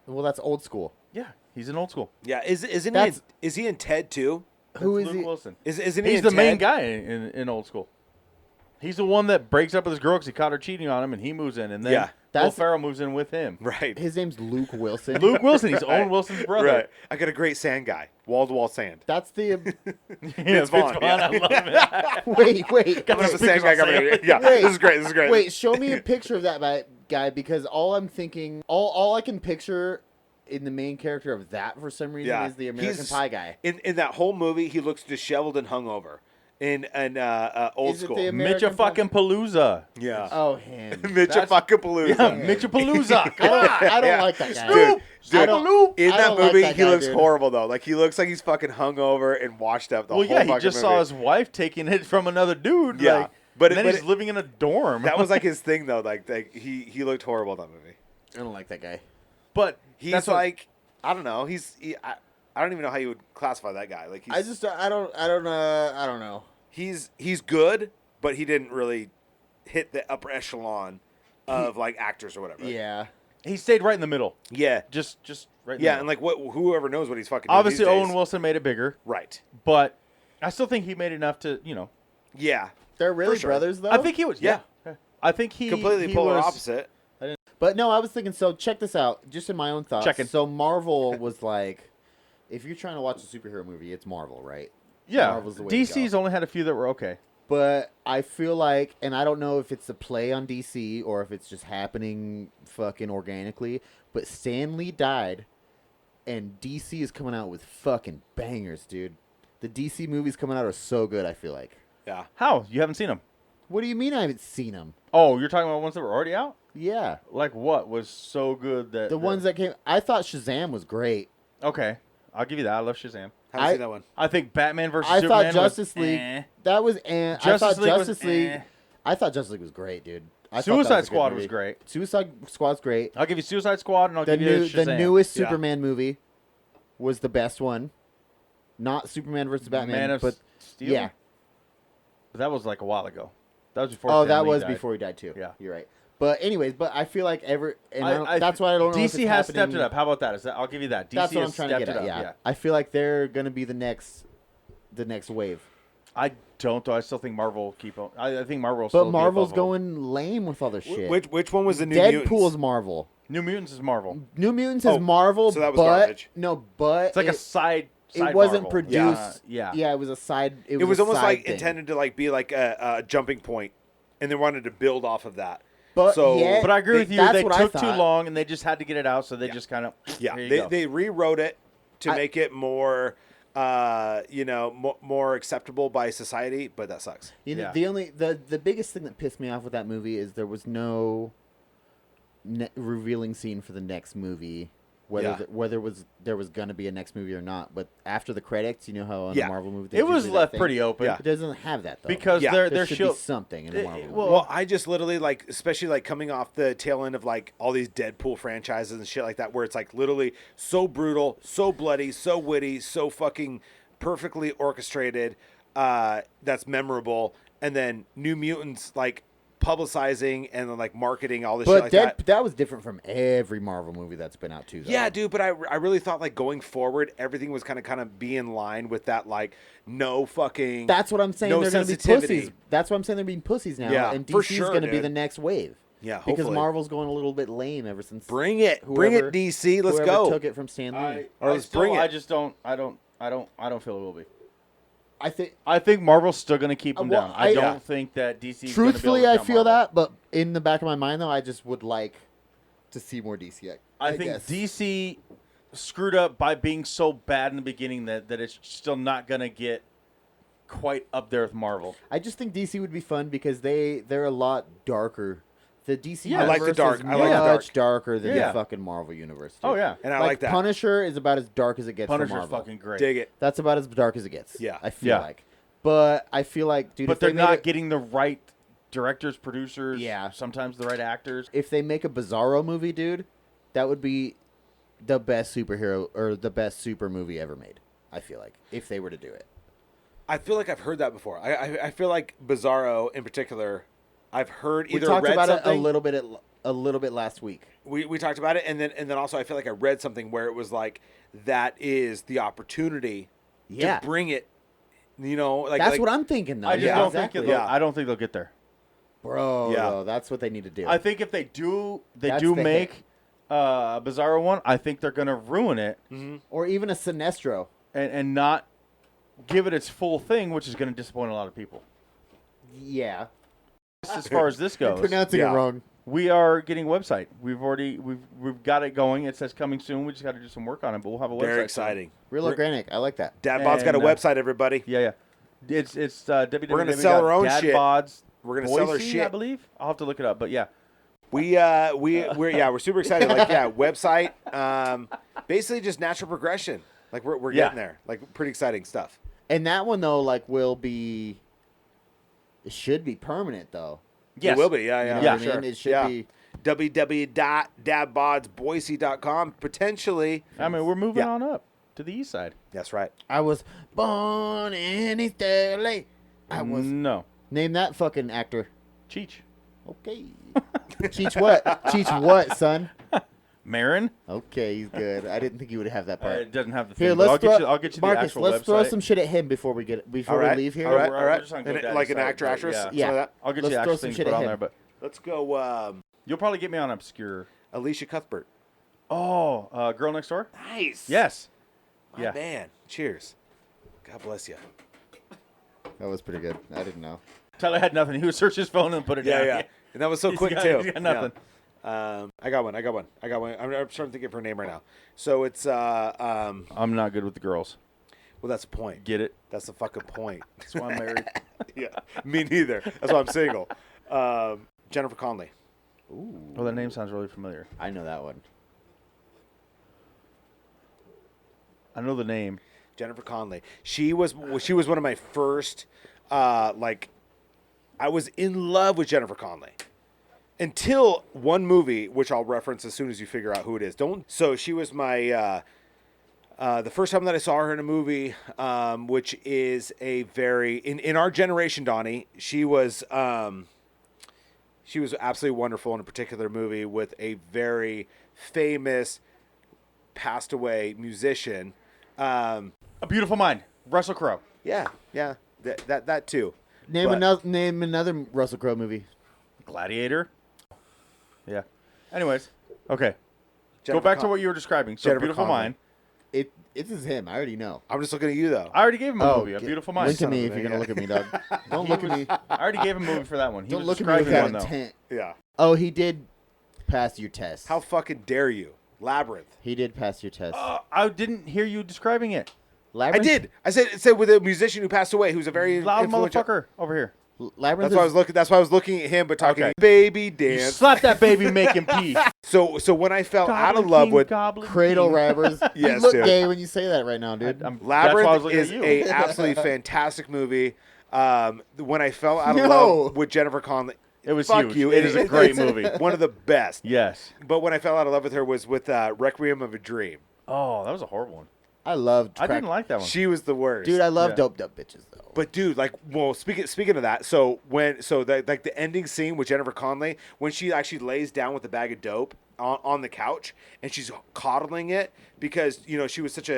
Well, that's old school. Yeah, he's in old school. Yeah. Isn't That's- is he in Ted too? Who That's is Luke he? Wilson? Isn't he He's in the Ted? main guy in old school. He's the one that breaks up with his girl because he caught her cheating on him, and he moves in, and then Yeah. Will That's- Ferrell moves in with him. Right. His name's Luke Wilson. Luke Wilson, he's Owen Wilson's brother. Right. I got a great sand guy. Wall-to-wall sand. That's the. Yeah, Vaughn, yeah. I love it. wait. I'm the the sand guy speakers on coming sale. in. Yeah. Wait. This is great. This is great. Wait, show me a picture of that guy because all I'm thinking, all I can picture in the main character of that for some reason Yeah. is the American He's- Pie guy. In that whole movie, he looks disheveled and hungover. In old Is it school. the Mitcha American Pie? fucking Palooza. Yeah. Oh, him. Mitcha That's- fucking Palooza. Yeah, Mitcha Palooza. Come on. I don't Yeah. like that guy. Dude, I don't- in I that don't like movie, that he guy, looks dude. horrible though. Like he looks like he's fucking hungover and washed up the Well, whole yeah, he fucking just movie. saw his wife taking it from another dude. Yeah, like, but and then he's living in a dorm. That was like his thing though. Like he looked horrible in that movie. I don't like that guy. but He's that's what- like I don't know. I don't even know how you would classify that guy. Like he's I don't know. he's good, but he didn't really hit the upper echelon of like actors or whatever. Yeah. he stayed right in the middle. Yeah. Just right. In the Yeah, middle. and like whoever knows what he's fucking doing obviously these days. Owen Wilson made it bigger, Right. but I still think he made enough to Yeah. They're really sure. brothers though. I think he was. Yeah. I think he Completely he polar was, opposite. But no, I was thinking. So check this out. Just in my own thoughts. Checking. So Marvel was like, if you're trying to watch a superhero movie, it's Marvel, right? Yeah, Marvel's the way to DC's go. only had a few that were okay. But I feel like, and I don't know if it's a play on DC or if it's just happening fucking organically, but Stan Lee died, and DC is coming out with fucking bangers, dude. The DC movies coming out are so good, I feel like. Yeah. How? You haven't seen them? What do you mean I haven't seen them? Oh, you're talking about ones that were already out? Yeah. Like what was so good that The ones that came, I thought Shazam was great. Okay, I'll give you that. I love Shazam. Haven't seen that one. I think Batman versus I Superman thought Justice was, League, eh. that was, I thought League was, Justice League, eh. I thought Justice League was great, dude. I thought that Suicide was a good Squad movie. was great. Suicide Squad's great. I'll give you Suicide Squad and I'll The give you new, Shazam. the newest Yeah. Superman movie was the best one. Not Superman versus Batman, Man of but Steel? yeah. But that was like a while ago. That was before. Oh, Stan that Lee was died. before he died too. Yeah. You're right. But anyways, I feel like I that's why I don't know. if DC it's has stepped happening- it up. How about that? Is that I'll give you that. DC That's what I'm has trying to stepped get it at. up. Yeah. I feel like they're gonna be the next wave. I don't though. I still think Marvel will keep on. I think Marvel. Will But still be Marvel's above all. going lame with all their shit. Which one was the new Deadpool's Mutants? Marvel. New Mutants is Marvel. New Mutants Oh, is Marvel, so that was but garbage. no, but It's like a side it wasn't Marvel. produced. Yeah. It was a side. It was a almost side like thing. intended to like be like a jumping point, and they wanted to build off of that. But So- yet, But I agree with you. that's They what I took too thought. long, and they just had to get it out, so they just kind of Yeah, Here you they go. they rewrote it to I- make it more, more acceptable by society. But that sucks. You know, Yeah. the biggest thing that pissed me off with that movie is there was no revealing scene for the next movie, whether Yeah. there was gonna be a next movie or not. But after the credits, you know how on Yeah. a Marvel movie it was usually that left thing? pretty open. Yeah. It doesn't have that though. Because Yeah. they're there should show. be something in a Marvel movie. Well, I just literally like, especially like coming off the tail end of like all these Deadpool franchises and shit like that, where it's like literally so brutal, so bloody, so witty, so fucking perfectly orchestrated. That's memorable, and then New Mutants like publicizing and then like marketing all this shit but like that that. was different from every Marvel movie that's been out too. Though. Yeah, dude, but I really thought like going forward, everything was kind of be in line with that, like no fucking. That's what I'm saying. No They're going to be sensitivity. pussies. That's what I'm saying. They're being pussies now. Yeah, and for DC's sure, going to be dude. the next wave. Yeah, Because hopefully. Marvel's going a little bit lame ever since. Bring it, bring whoever- it, DC. Let's whoever go. Took it from Stan Lee. Or let's bring it. I just don't. I don't feel it will be. I think. I think Marvel's still going to keep them Well, down. I I- don't Yeah. think that DC. Truthfully, I feel that, but in the back of my mind, though, I just would like to see more DC. I think guess. DC screwed up by being so bad in the beginning that it's still not going to get quite up there with Marvel. I just think DC would be fun because they're a lot darker. The DC Yeah. I like the universe dark. is I like the much dark. darker than Yeah. the fucking Marvel universe. Oh dude. yeah, And I like that. Punisher is about as dark as it gets for Punisher's Marvel. fucking great. Dig it. That's about as dark as it gets. Yeah. I feel Yeah. like. But I feel like, dude, But if they they're made not it- getting the right directors, producers. Yeah. sometimes the right actors. if they make a Bizarro movie, dude, that would be the best superhero or the best super movie ever made. I feel like if they were to do it. I feel like I've heard that before. I feel like Bizarro in particular, I've heard We either talked read about it something. a little bit last week. We talked about it, and then also I feel like I read something where it was like that is the opportunity Yeah. to bring it. You know, like That's like, what I'm thinking, though. I just yeah, don't exactly. think Yeah. I don't think they'll get there. Bro, Yeah. no, that's what they need to do. I think if they do, That's do the make a Bizarro one. I think they're gonna ruin it or even a Sinestro. and not give it its full thing, which is gonna disappoint a lot of people. Yeah. As far as this goes, Pronouncing Yeah. it wrong. we are getting a website. We've got it going. It says coming soon. We just got to do some work on it, but we'll have a website. very soon. exciting. Real organic. I like that. DadBod's got a And, website, everybody. Yeah. It's www. We're gonna sell our own shit. DadBod's We're gonna sell our Boise, shit. I believe. I'll have to look it up, but yeah. We're super excited. Like website. Basically just natural progression. Like we're Yeah. getting there. Like pretty exciting stuff. And that one though, like, will be. It should be permanent though. It Yes. will be. Yeah, You yeah. know Yeah. what I mean? It should Yeah. be. www.dadbodsboise.com potentially. I mean, we're moving Yeah. on up to the east side. That's right. I was born in East LA. I was. No. Name that fucking actor. Cheech. Okay. Cheech what? Cheech what, son? Marin. Okay, he's good. I didn't think you would have that part. It doesn't have the Here, thing, but let's I'll get you the Marcus, actual let's website. throw some shit at him before we All right. leave here. All right. We're All right. just on And GoDaddy like an site, actor, but actress. yeah. some Yeah. of that. I'll get Let's you the throw actual some things shit put at on him. there, but Let's go. you'll probably get me on obscure. Alicia Cuthbert. Oh, Girl Next Door. Nice. Yes. My Yeah. man. Cheers. God bless you. That was pretty good. I didn't know. Tyler had nothing. He would search his phone and put it Yeah, down. yeah. And that was so He's quick got- too. he's got nothing. Yeah. I got one. I'm trying to think of her name right now. So it's well, I'm not good with the girls. that's the point. Get it? That's the fucking point. That's why I'm married. Yeah. Me neither. That's why I'm single. Jennifer Connelly. Ooh. Oh, that name sounds really familiar. I know that one. I know the name. Jennifer Connelly. She was one of my first like I was in love with Jennifer Connelly. Until one movie, which I'll reference as soon as you figure out who it is. So she was my the first time that I saw her in a movie, which is a very in our generation, Donny. She was absolutely wonderful in a particular movie with a very famous passed away musician. A Beautiful Mind. Russell Crowe. Yeah, that too. Name But- another Russell Crowe movie. Gladiator. Yeah. Anyways, okay. Go Jennifer back to Con- what you were describing. So Jennifer Beautiful Connelly. Mind. It's him. I already know. I'm just looking at you though. I already gave him a movie, A get- Beautiful Look Mind. at Son me of if a you're gonna look at me, Doug. Don't look at me. I already gave him a movie for that one. He Don't was look at me with describing that one, though. intent. Yeah. Oh, he did pass your test. How fucking dare you, Labyrinth? He did pass your test. I didn't hear you describing it. I Labyrinth, did. I said with a musician who passed away, who's a very Loud influential- motherfucker over here. Labyrinth. That's why I was looking. That's why I was looking at him, but talking Okay. baby You dance. slap that baby, make him pee. So when I fell out of love with Cradle Rappers. You Yes, look dude. gay when you say that right now, dude. that's why I was Labyrinth looking is at you. a absolutely fantastic movie. When I fell out of No. love with Jennifer Connelly, It was fuck huge. you. It is a great it's movie. One of the best. Yes. But when I fell out of love with her was with Requiem of a Dream. Oh, that was a horrible one. I loved. I didn't like that one. She was the worst. Dude, I love Yeah. doped up bitches though. But dude, like, well, speaking of that, so the ending scene with Jennifer Connelly when she actually lays down with a bag of dope on the couch and she's coddling it because she was such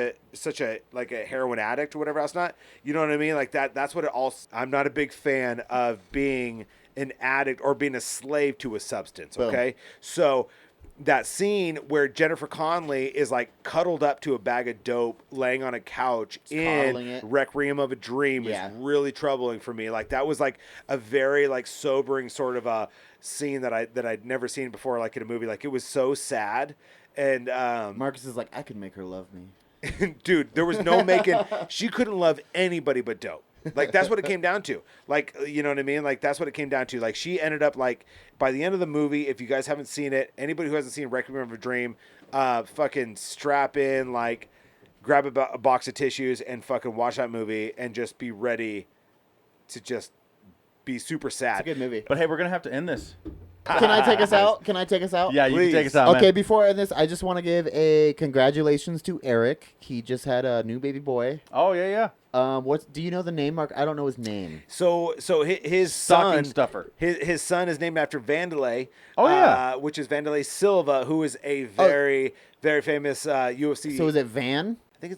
a like a heroin addict or whatever else not. You know what I mean? Like that's what it all. I'm not a big fan of being an addict or being a slave to a substance. Boom. Okay, so. That scene where Jennifer Connelly is like cuddled up to a bag of dope, laying on a couch coddling in it. Requiem of a Dream Yeah. is really troubling for me. Like that was like a very like sobering sort of a scene that I'd never seen before, like in a movie. Like it was so sad, and Marcus is like, I could make her love me. dude, there was no making. She couldn't love anybody but dope. Like that's what it came down to. Like you know what I mean? Like that's what it came down to. Like she ended up like by the end of the movie. If you guys haven't seen it, anybody who hasn't seen Requiem of a Dream, fucking strap in, like grab a box of tissues and fucking watch that movie and just be ready to just be super It's a sad. good movie. But hey, we're gonna have to end this. Can I take us out? Can I take us out? Yeah, you Please. can take us out, Okay, man. before I end this, I just want to give a congratulations to Eric. He just had a new baby boy. Oh yeah. Do you know the name, Mark? I don't know his name. So his Stocking son, stuffer. his son is named after Vanderlei. Oh, yeah. Which is Vanderlei Silva, who is a very famous UFC. So is it Van? I think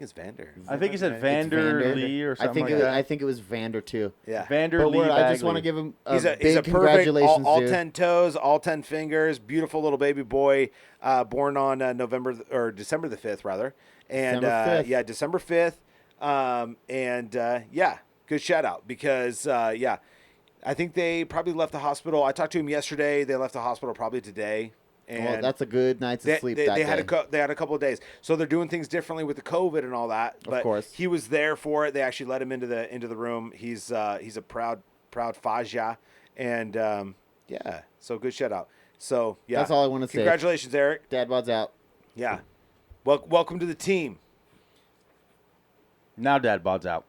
it's Vander. I think he said Vander. Vander Lee or something I like think it was Vander too. Yeah. Vander But Lee. I just want to Bagley. give him a He's a big perfect congratulations, all dude. 10 toes, all 10 fingers, beautiful little baby boy, born on December the 5th rather, and December 5th. December 5th, good shout out because I think they probably left the hospital. I talked to him yesterday. They left the hospital probably today. And Well, that's a good night's sleep. they that had day. they had a couple of days, so they're doing things differently with the COVID and all that. But course. he was there for it. They actually let him into the room. He's a proud Faja, and so good shout out. So yeah, That's all I want to say. Congratulations, Eric. DadBod's out. Yeah, welcome to the team. Now DadBod's out.